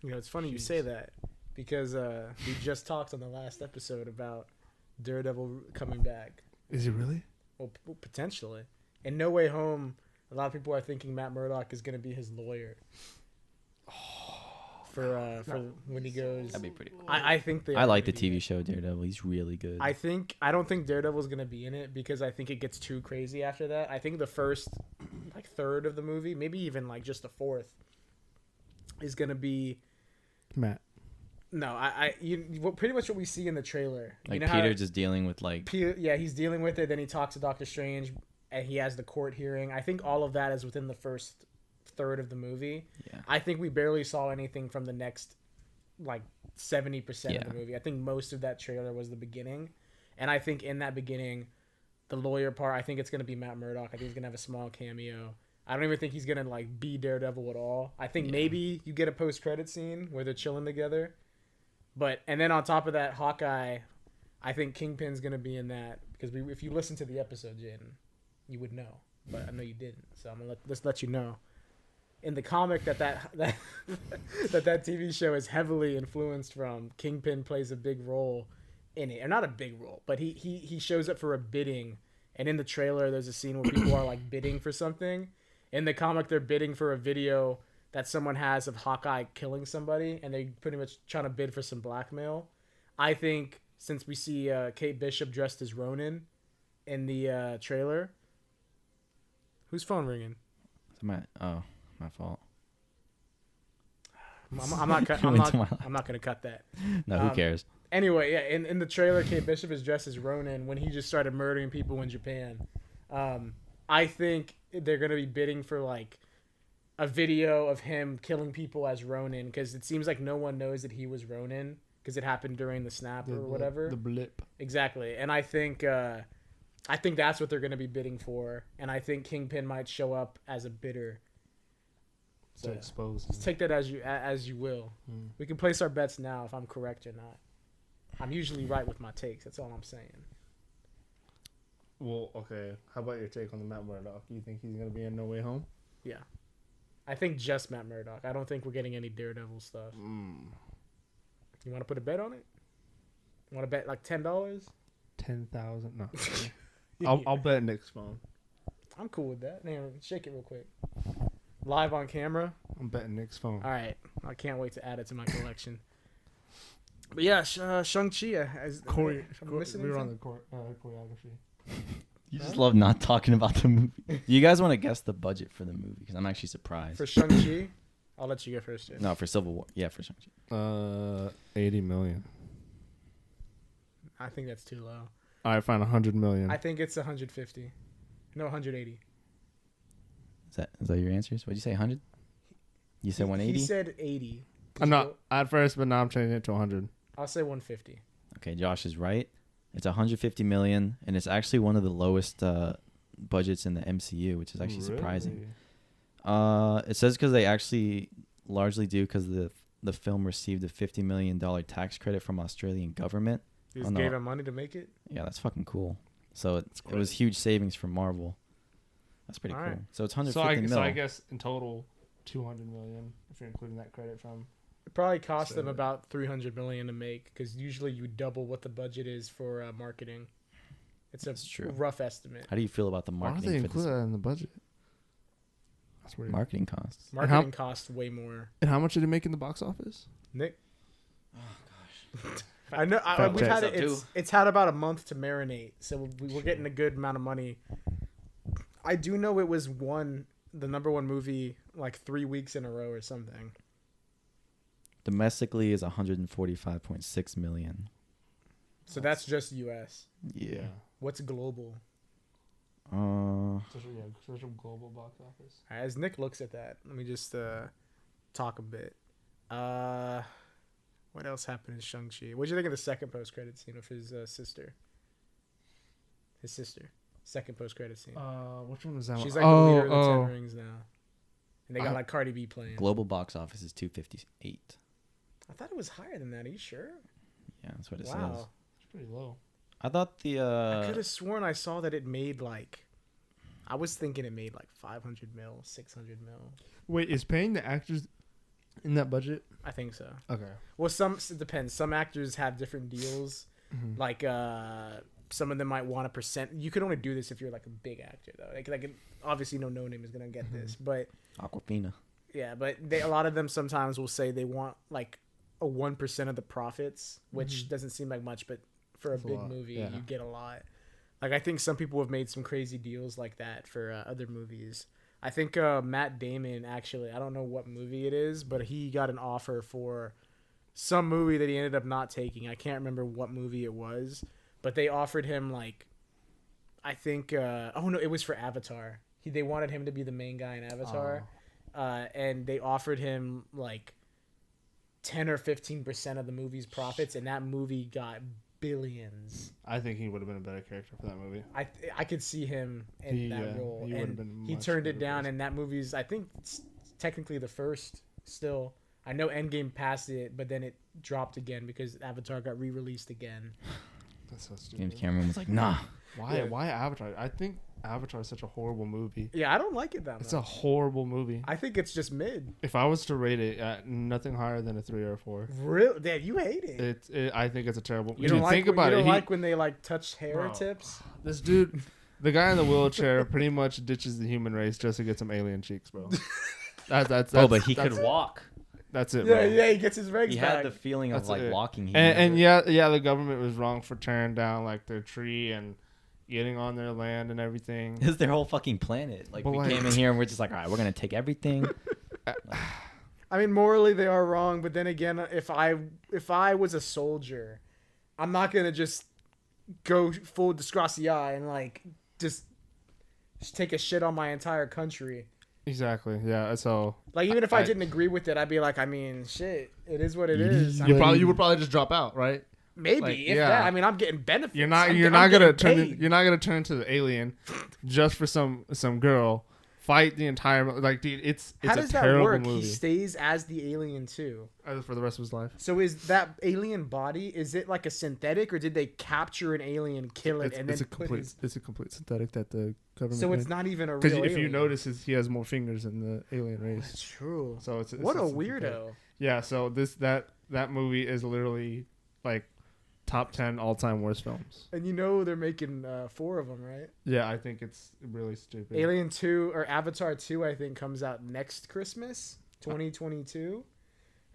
You know, it's funny you say that because we just talked on the last episode about Daredevil coming back. Is he really? Well, potentially. In No Way Home, a lot of people are thinking Matt Murdock is going to be his lawyer. For when he goes. That'd be pretty cool. I think I like the TV show Daredevil. He's really good. I don't think Daredevil's gonna be in it because I think it gets too crazy after that. I think the first third of the movie, maybe even just the fourth, is gonna be Matt. No, pretty much what we see in the trailer. Like Peter just dealing with he's dealing with it. Then he talks to Doctor Strange, and he has the court hearing. I think all of that is within the first third of the movie. Yeah. I think we barely saw anything from the next 70% of the movie. I think most of that trailer was the beginning. And I think in that beginning, the lawyer part, I think it's going to be Matt Murdock. I think he's going to have a small cameo. I don't even think he's going to be Daredevil at all. I think maybe you get a post-credit scene where they're chilling together. And then on top of that, Hawkeye, I think Kingpin's going to be in that because if you listen to the episode, Jaden, you would know. But I know you didn't. So I'm going to let you know. In the comic that TV show is heavily influenced from, Kingpin plays a big role in it. Or not a big role, but he shows up for a bidding. And in the trailer, there's a scene where people are bidding for something. In the comic, they're bidding for a video that someone has of Hawkeye killing somebody, and they're pretty much trying to bid for some blackmail. I think since we see Kate Bishop dressed as Ronin in the trailer, whose phone ringing? My fault. I'm not gonna cut that. No, who cares? Anyway, yeah, in the trailer, Kate Bishop is dressed as Ronin when he just started murdering people in Japan. I think they're gonna be bidding for a video of him killing people as Ronin because it seems like no one knows that he was Ronin because it happened during the snap or whatever. The blip. Exactly, and I think that's what they're gonna be bidding for, and I think Kingpin might show up as a bidder. To expose. Just take that as you will. We can place our bets now if I'm correct or not. I'm usually right with my takes. That's all I'm saying. Well, okay. How about your take on the Matt Murdock? You think he's gonna be in No Way Home? Yeah, I think just Matt Murdock. I don't think we're getting any Daredevil stuff. You want to put a bet on it? You want to bet $10? 10,000? No. I'll bet Nick's phone. I'm cool with that. Man, shake it real quick. Live on camera. I'm betting Nick's phone. All right. I can't wait to add it to my collection. But yeah, Shang-Chi. We were on the choreography. You just love not talking about the movie. Do you guys want to guess the budget for the movie? Because I'm actually surprised. For Shang-Chi, I'll let you go first. Jaden. No, for Civil War. Yeah, for Shang-Chi. 80 million. I think that's too low. All right, fine, 100 million. I think it's 150. No, 180. Is that your answers? What'd you say? 100? You said 180? He said 80. I'm not at first, but now I'm changing it to 100. I'll say 150. Okay, Josh is right. It's 150 million, and it's actually one of the lowest budgets in the MCU, which is actually surprising. It says because they actually largely do because the film received a $50 million tax credit from Australian government. You just gave him money to make it? Yeah, that's fucking cool. So it was huge savings for Marvel. That's pretty cool. Right. So it's 150 million. So I guess in total, 200 million if you're including that credit from. It probably cost them about 300 million to make because usually you double what the budget is for marketing. It's a rough estimate. How do you feel about the marketing? Why do they include that in the budget? That's weird. Marketing costs. Marketing costs way more. And how much did it make in the box office? Nick? Oh gosh. I know. We've had it. It's had about a month to marinate, so we're getting a good amount of money. I do know it was the number one movie like 3 weeks in a row or something. Domestically is 145.6 million. So that's just U.S. Yeah. What's global? Social global box office. All right, as Nick looks at that, let me just talk a bit. What else happened in Shang-Chi? What did you think of the second post-credit scene of his sister? His sister. Second post-credit scene. Which one was that? She's like the leader of the Ten Rings now. And they got like Cardi B playing. Global box office is 258. I thought it was higher than that. Are you sure? Yeah, that's what it says. It's pretty low. I thought I could have sworn I saw that it made like... I was thinking it made like 500 mil, 600 mil. Wait, is paying the actors in that budget? I think so. Okay. Well, it depends. Some actors have different deals. Mm-hmm. Like some of them might want a percent. You can only do this if you're like a big actor though. Like obviously no name is gonna get this, but Aquafina. Yeah, but a lot of them sometimes will say they want like a 1% of the profits, which doesn't seem like much, but for a big movie, you get a lot. Like I think some people have made some crazy deals like that for other movies. I think Matt Damon actually, I don't know what movie it is, but he got an offer for some movie that he ended up not taking. I can't remember what movie it was, but they offered him like, I think, it was for Avatar. They wanted him to be the main guy in Avatar, and they offered him like 10 or 15% of the movie's profits, and that movie got billions. I think he would have been a better character for that movie. I could see him in that role, he turned it down. And that movie's, I think, it's technically the first. Still, I know Endgame passed it, but then it dropped again because Avatar got re-released again. That's so stupid. James Cameron was like, "Nah, why Avatar? I think Avatar is such a horrible movie. Yeah, I don't like it that much. It's a horrible movie. I think it's just mid. If I was to rate it, nothing higher than a 3 or a 4. Really? Damn, you hate it. I think it's a terrible. You don't like when they like touch hair tips. This dude, the guy in the wheelchair, pretty much ditches the human race just to get some alien cheeks, bro. That's but he could walk. That's it, bro. Yeah, he gets his legs back. He had the feeling of walking. And the government was wrong for tearing down like their tree and getting on their land and everything. This is their whole fucking planet. Like, we came in here and we're just like, all right, we're going to take everything. I mean, morally they are wrong, but then again, if I was a soldier, I'm not going to just go full disgracia and like just take a shit on my entire country. Exactly. Yeah. So like, even if I didn't agree with it, I'd be like, I mean, shit, it is what it is. You would probably just drop out, right? Maybe that. I mean, I'm getting benefits. You're not gonna turn into the alien just for some girl. Fight the entire dude. It's how a does that terrible work? Movie. He stays as the alien too for the rest of his life. So is that alien body? Is it like a synthetic, or did they capture an alien, kill it, and then it's a complete synthetic that the government. So it's not even a real. Because if you notice, he has more fingers than the alien race. That's true. So it's what a weirdo. Yeah. So that movie is literally like top 10 all-time worst films. And they're making 4 of them, right? Yeah, I think it's really stupid. Alien 2 or Avatar 2, I think, comes out next Christmas, 2022.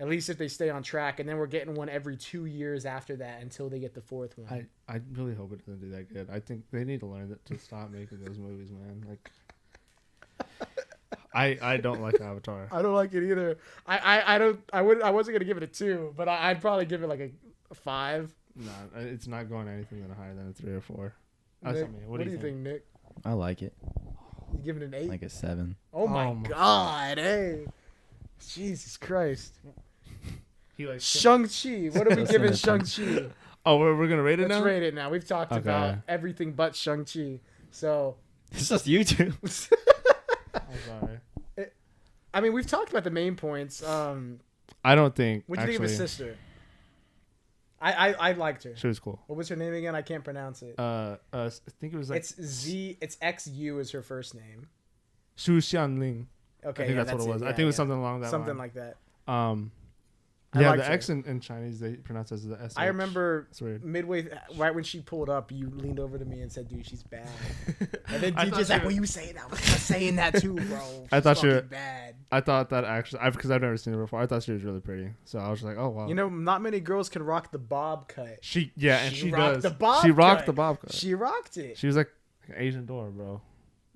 At least if they stay on track, and then we're getting one every 2 years after that until they get the fourth one. I really hope it doesn't do that good. I think they need to learn that to stop making those movies, man. Like, I don't like Avatar. I don't like it either. I wasn't gonna give it a 2, but I'd probably give it like a 5. No, it's not going anything higher than a 3 or 4. Nick, what do you think, Nick? I like it. You give it an 8? Like a 7. Oh my God! Hey, Jesus Christ! He likes Shang-Chi. What are we giving Shang-Chi? Oh, we're gonna rate it now. Let's rate it now. We've talked about everything but Shang-Chi. So It's just you two. I'm sorry. I mean, we've talked about the main points. I don't think. What do you think of his sister? I liked her. She was cool. What was her name again? I can't pronounce it. I think it was like It's XU is her first name. Shu Xianling. Okay, I think that's what it was. Yeah, I think it was something along that something line. like that. Yeah, the X in Chinese they pronounce as the S. I remember it's weird. midway, right when she pulled up, you leaned over to me and said, "Dude, she's bad." And then DJ's like, "Well, you say that? I was saying that too, bro." I thought she was bad. I thought that actually, because I've never seen her before. I thought she was really pretty, so I was like, "Oh wow." You know, not many girls can rock the bob cut. She rocked does. the bob she rocked cut. the bob cut. She rocked it. She was like an Asian Dora, bro.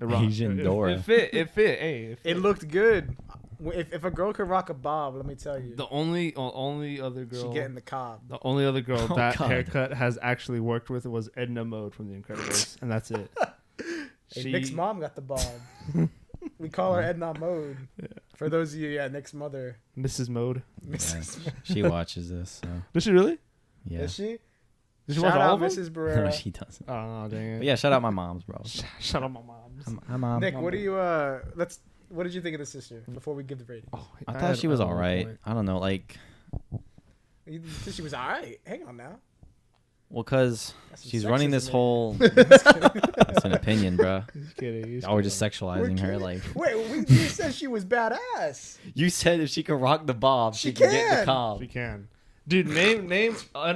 It rocked. Asian Dora. It fit. It fit. Hey, it fit. It looked good. If a girl could rock a bob, let me tell you, The only other girl. she getting the cob. The only other girl Oh, that God. haircut has actually worked with was Edna Mode from The Incredibles, and that's it. Hey, Nick's mom got the bob. We call her Edna Mode. Yeah. For those of you, Nick's mother. Mrs. Mode. Yeah, she watches this, so Does she really? yeah. Is she? Did she watch Shout all out of them? Mrs. No, Barrera. she doesn't. Oh dang it. But yeah, shout out my moms, bro. Shut up, my moms. Hi, mom. Nick, what do you what did you think of the sister before we give the rating? Oh, I thought she was all right. I don't know, like, You think she was alright? Hang on now. well, cause Got some she's running sexism this in whole. That's an opinion, bro. He's kidding. Y'all were just sexualizing her, kidding. like. Wait, you said she was badass. You said if she could rock the bob, She she could get the can. cob. She can. Dude, name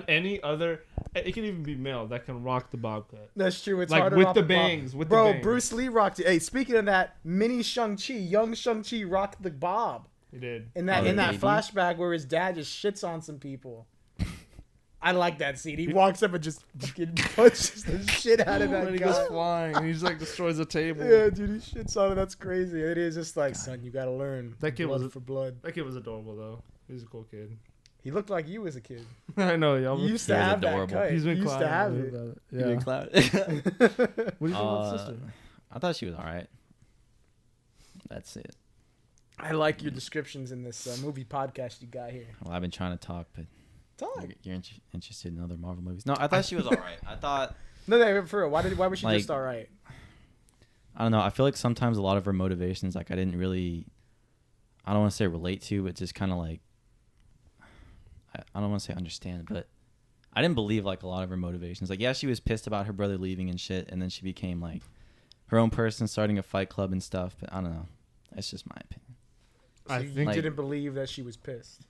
any other. It can even be male that can rock the bob cut. That's true. It's Like hard to with rock the a bob. bangs, with Bro, the bangs. Bruce Lee rocked it. Hey, speaking of that, mini Shang-Chi, young Shang-Chi rocked the bob He did. in that Oh, in that Jaden? flashback where his dad just shits on some people. I like that scene. He walks up and just fucking punches the shit out of And that he guy. goes flying. And he's like destroys the table. Yeah, dude, he shits on it. That's crazy. It is just like, son, you gotta learn. That kid blood was- for blood. That kid was adorable though. He was a cool kid. He looked like you as a kid. I know, y'all. You used to He was have that adorable. cut. He's been You used to crying have about it. it. You Yeah. been clout? What do you think about the sister? I thought she was all right. That's it. I like your descriptions in this movie podcast you got here. Well, I've been trying to talk, but Talk. you're interested in other Marvel movies. No, I thought she was all right. I thought, No, for real. Why was she Like- just all right? I don't know. I feel like sometimes a lot of her motivations, like I didn't really, I don't want to say relate to, but just kind of like, I don't want to say understand, but I didn't believe like a lot of her motivations. Like, yeah, she was pissed about her brother leaving and shit, and then she became like her own person, starting a fight club and stuff. But I don't know. That's just my opinion. So I you think- didn't believe that she was pissed.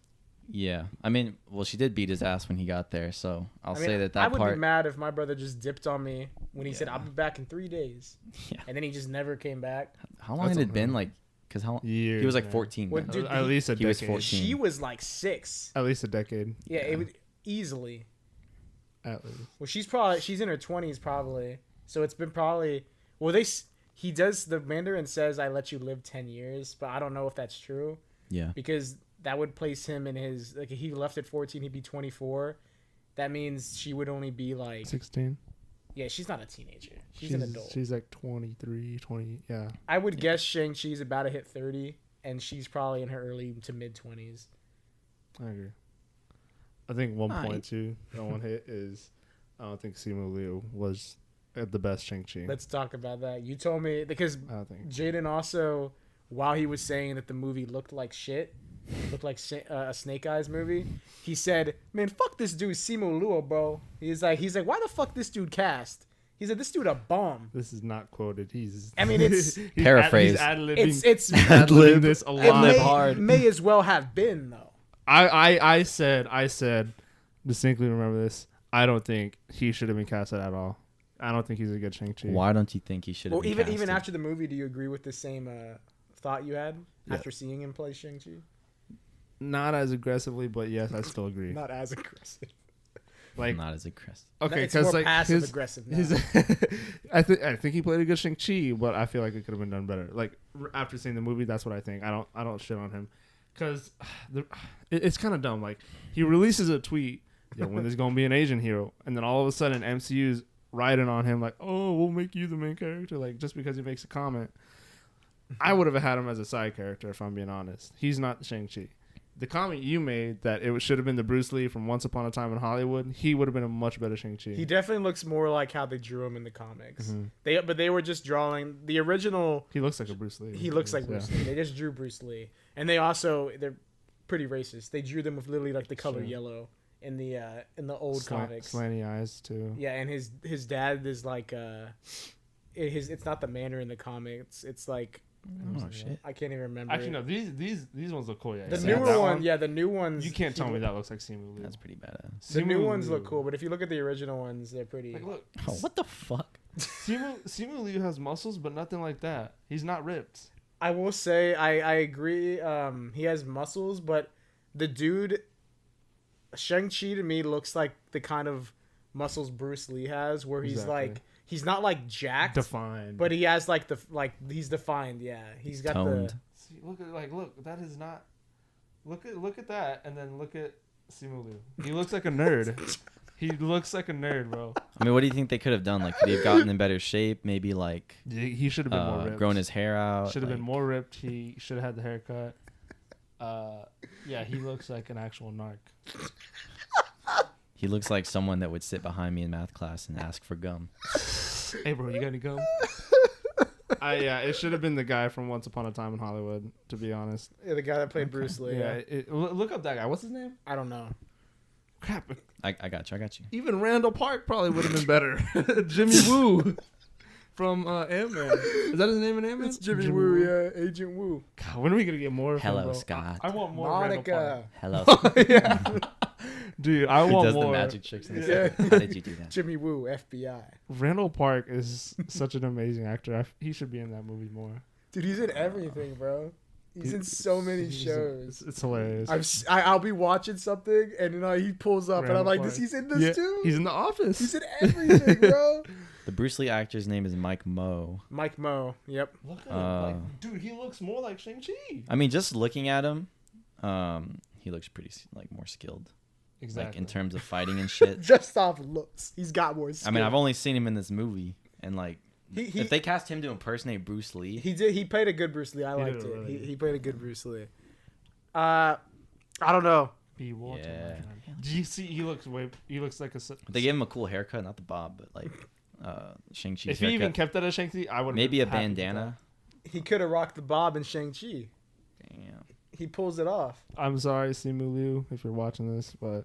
Yeah, I mean, well, she did beat his ass when he got there, so I'll say that I would part. be mad if my brother just dipped on me when he said, Yeah. "I'll be back in 3 days," Yeah. and then he just never came back. How long That's had it a- been? Like, cause how Years, he was like man. 14. What, then. dude, At least a he was decade. 14. She was like 6. At least a decade. Yeah, it would easily. At least. Well, she's in her 20s probably. So it's been probably he does the Mandarin says I let you live 10 years, but I don't know if that's true Yeah. because that would place him in his like if he left at 14, he'd be 24. That means she would only be like 16. yeah, she's not a teenager. She's an adult. She's like 23, 20. Yeah. I would guess Shang-Chi's about to hit 30 and she's probably in her early to mid 20s. I agree. I think one Alright. point too that one hit is I don't think Simu Liu was the best Shang-Chi. Let's talk about that. You told me because I don't think. Jaden also, while he was saying that the movie looked like shit, looked like a Snake Eyes movie, he said, "Man, fuck this dude, Simu Liu, bro." He's like, why the fuck this dude cast? He said, "This dude a bomb." This is not quoted. He's. I mean, it's- he's Paraphrase. He's ad-libbing. It's ad-libbing this a it lot. Ad-lib hard. may as well have been though. I said, distinctly remember this. I don't think he should have been casted at all. I don't think he's a good Shang-Chi. Why don't you think he should have Well, been even casted? after the movie, do you agree with the same thought you had Yeah. after seeing him play Shang-Chi? not as aggressively, but yes, I still agree. Not as aggressive. Like, Not as aggressive. okay, It's because more like passive aggressive now. I think he played a good Shang-Chi, but I feel like it could have been done better. Like after seeing the movie, that's what I think. I don't shit on him, because it's kind of dumb. Like he releases a tweet, when there's gonna be an Asian hero, and then all of a sudden MCU's riding on him like, oh, we'll make you the main character, like just because he makes a comment. I would have had him as a side character if I'm being honest. He's not Shang-Chi. The comment you made that it should have been the Bruce Lee from Once Upon a Time in Hollywood, he would have been a much better Shang-Chi. He definitely looks more like how they drew him in the comics. Mm-hmm. But they were just drawing the original. He looks like a Bruce Lee. He looks like Bruce Lee. They just drew Bruce Lee, and they're pretty racist. They drew them with literally like the color yellow in the old comics. Slanty eyes too. Yeah, and his dad is like it's not the Mandarin in the comics. It's like. Oh shit! I can't even remember. Actually, no. These ones look cool. Yeah. The Yeah, newer one, the new ones. You can't tell me that looks like Simu Liu. That's pretty badass. The new ones look cool, but if you look at the original ones, they're pretty. Like, look, Oh, what the fuck? Simu Liu has muscles, but nothing like that. He's not ripped. I will say I agree. He has muscles, but the dude, Shang-Chi to me looks like the kind of muscles Bruce Lee has, where he's like. He's not like jacked, defined, but he has like he's defined. Yeah, he's got toned. the. See, look, that is not. Look at that, and then look at Simu Liu. He looks like a nerd. He looks like a nerd, bro. I mean, what do you think they could have done? Like, could he have gotten in better shape? Maybe like He should have been more ripped. grown his hair out. Should have like, been more ripped. He should have had the haircut. Yeah, he looks like an actual narc. He looks like someone that would sit behind me in math class and ask for gum. Hey, bro, you got any gum? It should have been the guy from Once Upon a Time in Hollywood, to be honest. Yeah, the guy that played Bruce Lee. Yeah, look up that guy. What's his name? I don't know. Crap. I got you. Even Randall Park probably would have been better. Jimmy Woo from Ant-Man. Is that his name in Ant-Man? It's Jimmy Woo, yeah, Agent Woo. God, when are we gonna get more? Hello, from, bro? Scott. I want more. Monica. Hello. Yeah. Dude, I He want does more. the magic tricks. In the Yeah. How did you do that? Jimmy Woo, FBI. Randall Park is such an amazing actor. He should be in that movie more. Dude, he's in everything, bro. He's in so many shows. It's hilarious. I'll be watching something, and he pulls up, and I'm like, Park. he's in this too? He's in The Office. He's in everything, bro. The Bruce Lee actor's name is Mike Moe. Mike Moe, yep. Look at him. Dude, he looks more like Shang-Chi. I mean, just looking at him, he looks pretty more skilled. Exactly. Like in terms of fighting and shit. Just off looks. He's got more skill. I mean, I've only seen him in this movie, and like, He if they cast him to impersonate Bruce Lee, He played a good Bruce Lee. I liked it. Really He played a good Bruce Lee. I don't know. Be watching. Yeah. Do you see? He looks like a. they gave him a cool haircut, not the bob, but like Shang-Chi's If he haircut. even kept that as Shang-Chi, I would Maybe a bandana. He could have rocked the bob in Shang-Chi. Damn. He pulls it off. I'm sorry, Simu Liu, if you're watching this, but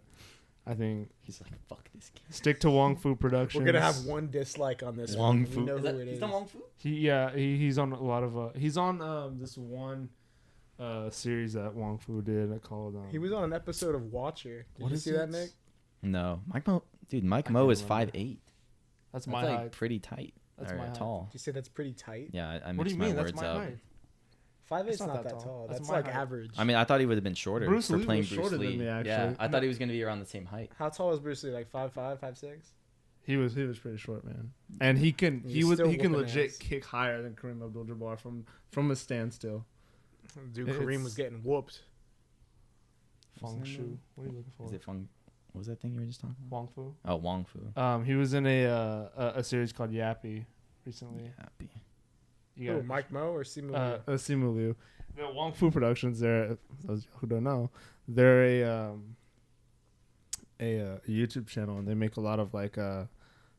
I think He's like, fuck this kid. stick to Wong Fu Productions. We're gonna have one dislike on this Wong one. Fu. We know who it is. He's on Wong Fu? He's on a lot of. He's on this one series that Wong Fu did called. He was on an episode of Watcher. Did you see that, Nick? No, Mike Moe. Dude, Mike I Moe can't is remember. 5'8". That's That's my like height. pretty tight. That's or my height. tall. Did you say that's pretty tight? Yeah, I What do mixed you my mean? That's words my up. height. 5'8's not not that that tall. tall. That's That's my like height. average. I mean, I thought he would have been shorter Bruce for Lee playing was Bruce shorter Lee. than me, actually. Yeah, I thought he was gonna be around the same height. How tall is Bruce Lee? Like 5'5", 5'6"? He was pretty short, man. And he can He's still he can whooping legit ass. kick higher than Kareem Abdul-Jabbar from a standstill. Dude, It's- Kareem was getting whooped. Feng What's the Shu. name? What are you looking for? Is it Fung? What was that thing you were just talking about? Wong Fu? Oh, Wong Fu. He was in a series called Yappy recently. Happy. You Who, got Mike Moe or Simu Liu? Simu Liu. No, Wong Fu Productions. They're, those who don't know, they're a YouTube channel, and they make a lot of like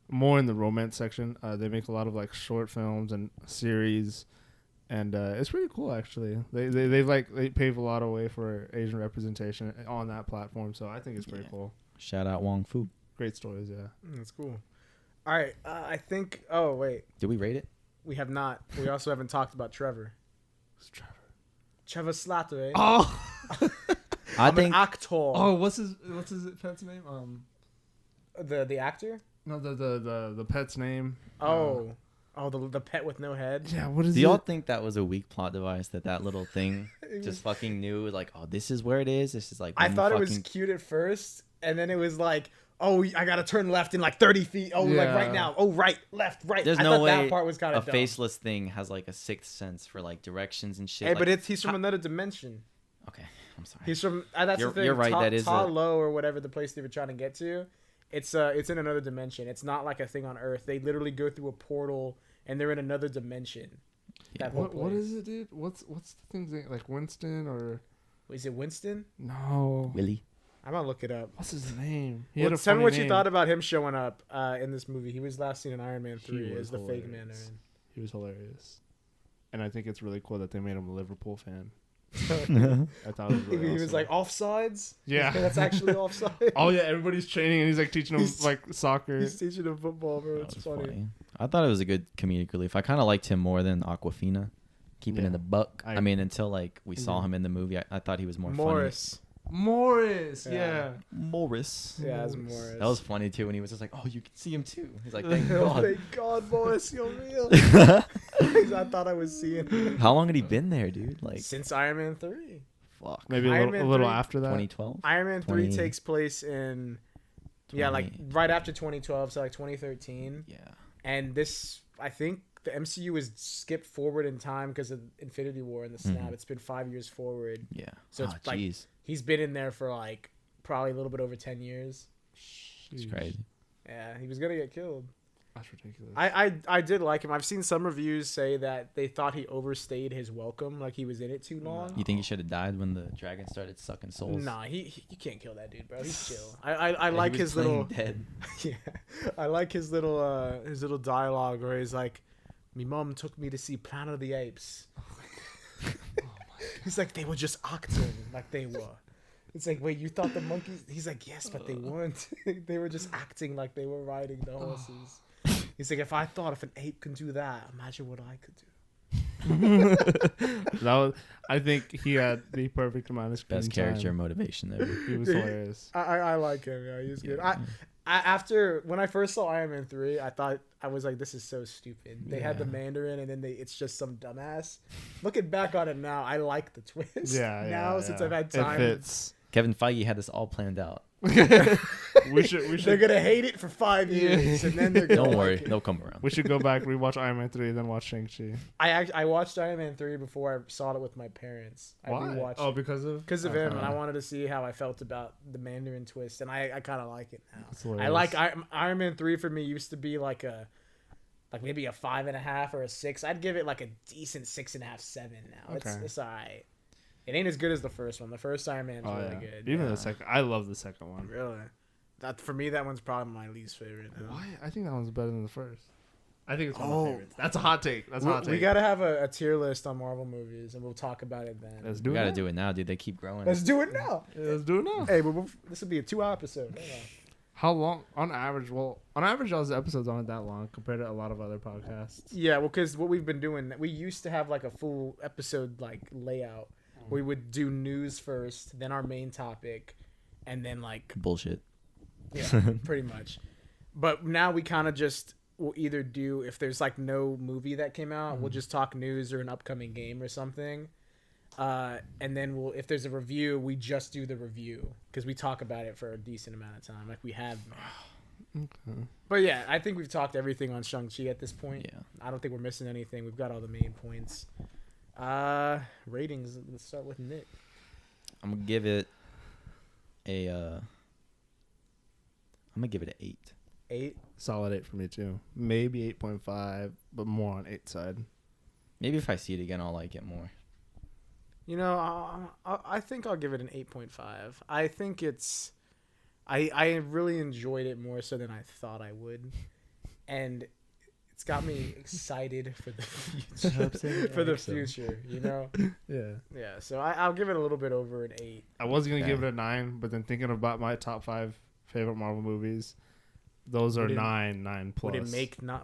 more in the romance section. They make a lot of like short films and series, and it's pretty cool actually. They pave a lot of way for Asian representation on that platform, so I think it's pretty cool. Shout out Wong Fu. Great stories, yeah. That's cool. All right, I think. Oh wait, Did we rate it? we have not. We also haven't talked about Trevor. Who's Trevor? Trevor Slattery. Oh, I I'm think an actor. oh, what's his pet's name? The actor. No, the pet's name. Oh, Oh, the pet with no head. Yeah, what is Do it? y'all think that was a weak plot device that little thing It just was- fucking knew like, oh, this is where it is. This is like. I when you thought it was fucking- cute at first, and then it was like, oh, I gotta turn left in like 30 feet. Oh, like right Yeah. now. Oh, right, left, right. There's I no thought way that part was kind a of dumb. faceless thing has like a sixth sense for like directions and shit. Hey, like, but he's from another dimension. okay, I'm sorry. He's from. That's You're- the thing. you're right, that is Ta a- Lo or whatever the place they were trying to get to. It's in another dimension. It's not like a thing on Earth. They literally go through a portal and they're in another dimension. Yeah. That whole What place. is it, dude? What's the thing's name? Like Winston or Is it Winston? no? Willie. I'm gonna look it up. What's his name? He Well, had a tell me funny what name. you thought about him showing up in this movie. He was last seen in Iron Man He 3 was as the fake hilarious. Mandarin. He was hilarious, and I think it's really cool that they made him a Liverpool fan. I thought it was really He was awesome. like offsides. Yeah. That's actually offside. Oh yeah, everybody's training and he's like teaching them He's- like soccer. He's teaching him football, bro. That It's was funny. I thought it was a good comedic relief. I kind of liked him more than Aquafina. Keeping Yeah. in the buck. I- I mean, until like we saw Mhm. him in the movie, I thought he was more Morris. Morris, Yeah. yeah. funny. Morris. Yeah, it's Morris. Morris. That was funny too when he was just like, "Oh, you can see him too." He's like, "Thank Oh, God." thank God, Morris, you're real. 'Cause I thought I was seeing him. How long had he been there, dude? Like, Since Iron Man 3. fuck. Maybe a Iron little, Man a little 3, after that. 2012. Iron Man 3 20 takes place in, yeah, like 20 right after 2012, so like 2013. Yeah. And this, I think the MCU has skipped forward in time because of Infinity War and the snap. Mhm. It's been 5 years forward. Yeah. So oh, it's like- jeez, He's been in there for like probably a little bit over 10 years. it's Sheesh. crazy. Yeah, he was going to get killed. That's ridiculous. I did like him. I've seen some reviews say that they thought he overstayed his welcome, like he was in it too long. You think he should have died when the dragon started sucking souls? Nah, you can't kill that dude, bro. He's chill. I Yeah, he like was his playing little dead. yeah. I like his little dialogue where he's like, "Me mom took me to see Planet of the Apes." He's like, "They were just acting like they were." It's like, wait, you thought the monkeys? He's like, yes, but they weren't. They were just acting like they were riding the horses. He's like, if I thought if an ape can do that, imagine what I could do. That was, I think he had the perfect amount of screen Best character time. motivation ever. He was hilarious. I like him. Yeah, he's good. Yeah. After when I first saw Iron Man 3, I was like, this is so stupid. They had the Yeah. Mandarin, and then it's just some dumbass. Looking back on it now, I like the twist. Yeah, now yeah, since yeah. I've had It time. fits. Kevin Feige had this all planned out. We should They're gonna hate it for 5 years, and then they're gonna Don't like worry, it. they'll come around. we should go back, rewatch Iron Man 3, then watch Shang-Chi. I watched Iron Man 3 before I saw it with my parents. I rewatched Oh, it because of because of him, and I Okay. wanted to see how I felt about the Mandarin twist, and I kind of like it now. That's I like hilarious. Iron Man 3 for me used to be like maybe a 5.5 or a 6. I'd give it like a decent 6.5, 7 now. Okay. It's all right. It ain't as good as the first one. The first Iron Man's Oh, really yeah. good. Even yeah. the second. I love the second one. Really. That for me, that one's probably my least favorite. Now. Why? I think that one's better than the first. I think it's one of Oh. my favorites. That's a hot take. That's a hot take. We gotta have a tier list on Marvel movies, and we'll talk about it then. Let's do We it. gotta now. do it now, dude. They keep growing. Let's do it now. Yeah, let's do it now. Hey, this will be a 2-hour episode. Hang on. How long on average? Well, on average, y'all's episodes aren't that long compared to a lot of other podcasts. Yeah, well, because what we've been doing, we used to have like a full episode like layout. We would do news first, then our main topic, and then like Bullshit. yeah, pretty much. But now we kind of just will either do if there's like no movie that came out, we'll just talk news or an upcoming game or something. And then if there's a review, we just do the review because we talk about it for a decent amount of time, like we have been. Okay. But yeah, I think we've talked everything on Shang-Chi at this point. Yeah. I don't think we're missing anything. We've got all the main points. Ratings. Let's start with Nick. I'm gonna give it a. I'm gonna give it an 8. 8. Solid 8 for me too. Maybe 8.5, but more on 8 side. Maybe if I see it again, I'll like it more. You know, I think I'll give it an 8.5. I think it's. I really enjoyed it more so than I thought I would, and it's got me excited for the future. For the future, you know. Yeah. Yeah, so I'll give it a little bit over an 8. I was gonna Okay. give it a 9, but then thinking about my top 5 favorite Marvel movies, those are Would it- 9 plus.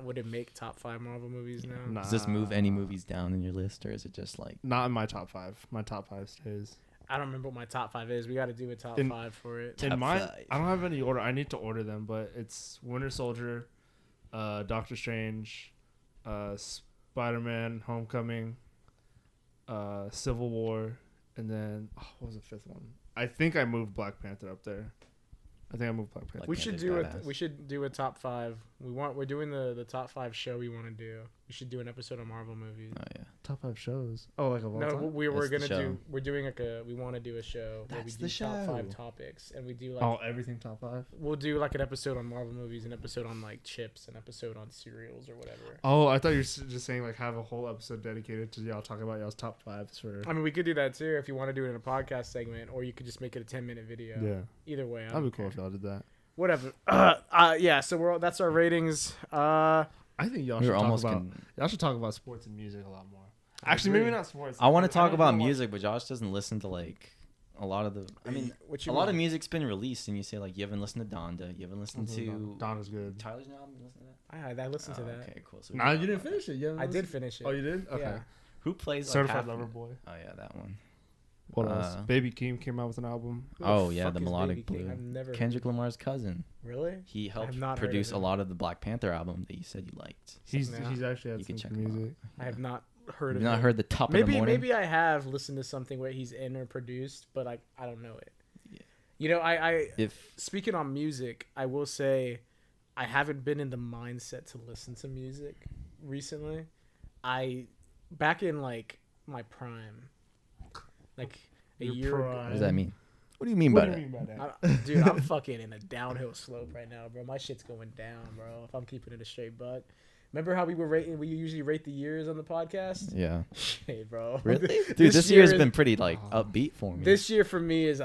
Would it make top 5 Marvel movies now? Nah. Does this move any movies down in your list, or is it just like Not in my top 5. My top 5 stays. I don't remember what my top 5 is. We got to do a top In- 5 for it. In Top my, 5. I don't have any order. I need to order them, but it's Winter Soldier, Doctor Strange, Spider-Man: Homecoming, Civil War, and then what was the fifth one? I think I moved Black Panther up there. We Panther's should do it. badass. We should do a top 5. We're doing the top 5 show we want to do. We should do an episode of Marvel movies. Oh yeah. Top 5 shows. Oh, like of all No, time? we're That's the gonna show. do. We're doing like we want to do a show where we That's do the top 5 show. topics, and we do like Oh, everything top 5. we'll do like an episode on Marvel movies, an episode on like chips, an episode on cereals or whatever. Oh, I thought you were just saying like have a whole episode dedicated to y'all talking about y'all's top 5s for. I mean, we could do that too if you want to do it in a podcast segment, or you could just make it a 10-minute video. Yeah, Either way, I that'd be don't cool if care. y'all did that. Whatever. Yeah. So that's our ratings. I think y'all We should were talk almost. about y'all should talk about sports and music a lot more. I Actually, agree. maybe not sports. I want to talk don't about know music, but Josh doesn't listen to like a lot of the. I mean, what a lot of music's been released, and you say like you haven't listened to Donda, you haven't listened to Donna's good. Tyler's new album. You listen to that? I listened to Oh, that. Okay, cool. So we Nah, can you talk didn't about finish it. You I did finish it. Oh, you did? Okay. Yeah. that. Who plays like Certified half Lover of- Boy. Oh yeah, that one. What else? Uh, Baby Keem came out with an album. Who Oh, the yeah, fuck the is Melodic Baby King? Blue. I've never Kendrick heard of Lamar's cousin. him. Really? He helped not heard of produce a him. lot of the Black Panther album that you said you liked. He's Yeah. he's actually had You can some check good him out. music. I have not heard You've of not him. heard the top of the morning? Maybe I have listened to something where he's in or produced, but like I don't know it. Yeah. You know, I If speaking on music, I will say I haven't been in the mindset to listen to music recently. Back in like my prime, like a Your year prime. what ago. does that mean? What do you mean What by do that? you mean by that? Dude, I'm fucking in a downhill slope right now, bro. My shit's going down, bro. If I'm keeping it a straight buck. Remember how we usually rate the years on the podcast? Yeah. Shit, bro. Really? Dude, This this year year's is- been pretty like upbeat for me. This year for me is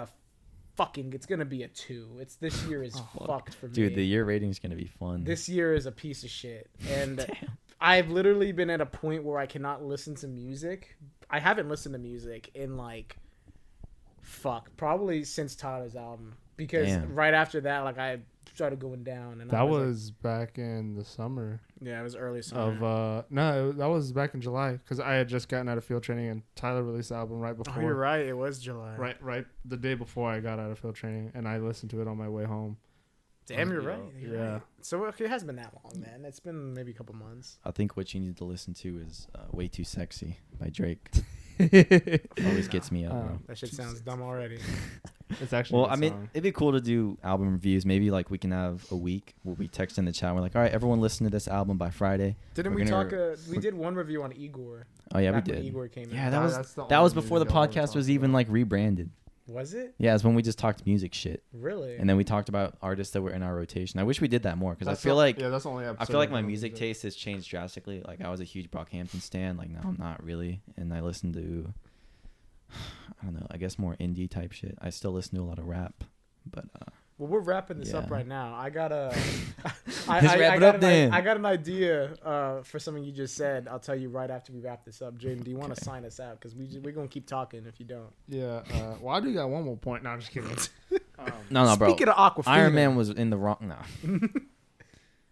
it's gonna be a 2. This year is fucked for me. Dude, the year rating's gonna be fun. This year is a piece of shit. And I've literally been at a point where I cannot listen to music. I haven't listened to music in like probably since Tyler's album. Because Damn. right after that, like I started going down and I That was like, was back in the summer yeah, it was early summer. of that was back in July because I had just gotten out of field training and Tyler released the album right Oh, before. you're right. It was July. Right the day before I got out of field training and I listened to it on my way home. Damn, you're Yeah. right. You're Yeah. right. So okay, it hasn't been that long, man. It's been maybe a couple months. I think what you need to listen to is "Way Too Sexy" by Drake. It's Always gets me up, bro. Um, That shit sounds dumb already. actually. Well, a I good mean, song. it'd be cool to do album reviews. Maybe like we can have a week where we text in the chat. We're like, all right, everyone listen to this album by Friday. Didn't We're we gonna- talk? We did one review on Igor. Oh yeah, we back when did. Igor came Yeah, out. that was That's the that was only before the music I wanna podcast was talk even about. like rebranded. Was it Yeah, it's when we just talked music shit, really? and then we talked about artists that were in our rotation. I wish we did that more because I That's feel the- like that's the only I episode feel like I've my done music taste has changed drastically. Like I was a huge Brockhampton stan. Like now I'm not really, and I listen to, I don't know, I guess more indie type shit. I still listen to a lot of rap, but Well, we're wrapping this up Yeah. right now. I got a. Let's wrap it up then. I got an idea for something you just said. I'll tell you right after we wrap this up. Jaden, do you want to Okay. sign us out? Because we're gonna keep talking if you don't. Yeah. Well, I do got one more point. No, I'm just kidding. no, bro. Speaking of Aquafina, Iron Man was in the wrong. No,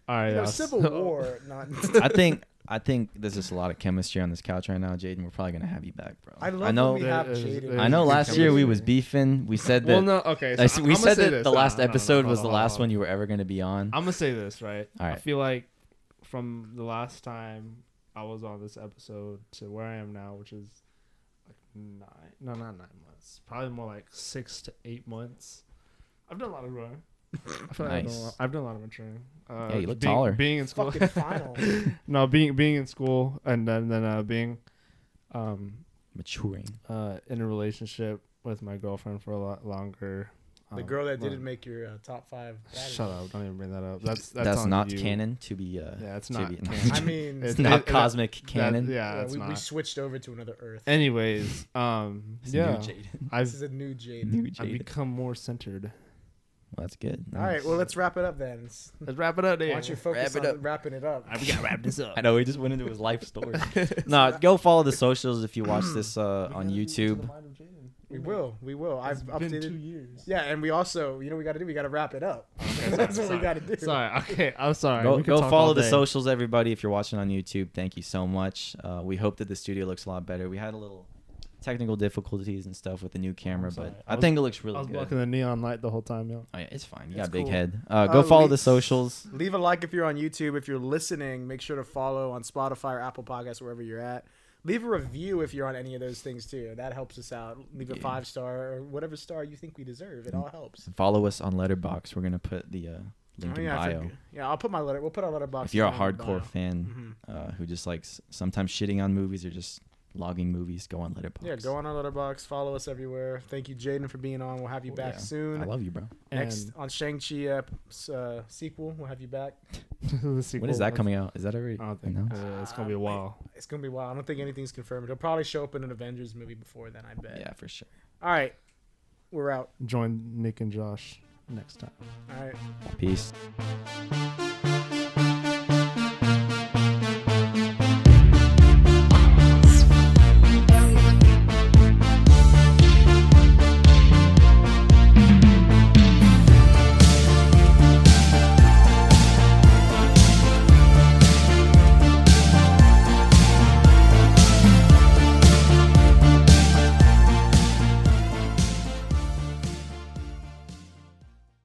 All right. you know, yeah, Civil so- War. Not. I think there's just a lot of chemistry on this couch right now, Jaden. We're probably gonna have you back, bro. I love know. when we have There is- Jaden. there I know. good Last year we chemistry. was beefing. We said that. Well, no. Okay. So we I'ma said say that this. the No, last no, no, episode hold was on, the hold last on. one you were ever gonna be on. I'm gonna say this right. All I right. feel like from the last time I was on this episode to where I am now, which is like not 9 months, probably more like 6 to 8 months. I've done a lot of growing. I feel like Nice. I've done a lot of maturing. Yeah, you look taller. Being in school. Fucking final. No, being in school and then being Maturing. in a relationship with my girlfriend for a lot longer. The girl that didn't make your top 5. Shut up! Don't even bring that up. That's That's on not you. canon to be. Yeah, it's to not be- canon. I mean, It's It- not it- cosmic that- canon. yeah, it's we not. switched over to another Earth. Anyways, It's new yeah, Jaden. This I've is a new Jaden. New I've Jaden. become more centered. Well, that's good. All right, well, let's wrap it up then. Let's wrap it up. Why There. don't you focus Wrap it on up. wrapping it up? We gotta wrap this up. I know he just went into his life story. No, go follow the socials if you watch this on YouTube. We will. I've It's been 2 updated. years. Yeah, and we also, you know, what we got to do. We got to wrap it up. That's what we got to do. Sorry. Okay. I'm sorry. Go We can go talk follow all the day. socials, everybody. If you're watching on YouTube, thank you so much. We hope that the studio looks a lot better. We had a little technical difficulties and stuff with the new camera, sorry. but I think it looks I really was good. blocking the neon light the whole time, yo. Oh yeah, it's fine. You It's got a big cool. head. Go follow the socials. Leave a like if you're on YouTube. If you're listening, make sure to follow on Spotify or Apple Podcasts, wherever you're at. Leave a review if you're on any of those things too. That helps us out. Leave a 5-star or whatever star you think we deserve. It all helps. Follow us on Letterboxd. We're gonna put the link in bio. I'll put my letter. We'll put our letterbox. If you're a down in the bio. hardcore fan who just likes sometimes shitting on movies or just logging movies, go on Letterboxd. Yeah, go on our letterbox. Follow us everywhere. Thank you, Jaden, for being on. We'll have you back soon. I love you, bro. Next on Shang-Chi sequel, we'll have you back. The sequel When is that was- coming out? Is that already? I don't think announced? it's gonna be a while. It's gonna be wild. I don't think anything's confirmed. It'll probably show up in an Avengers movie before then, I bet. Yeah, for sure. All right, we're out. Join Nick and Josh next time. All right. Peace.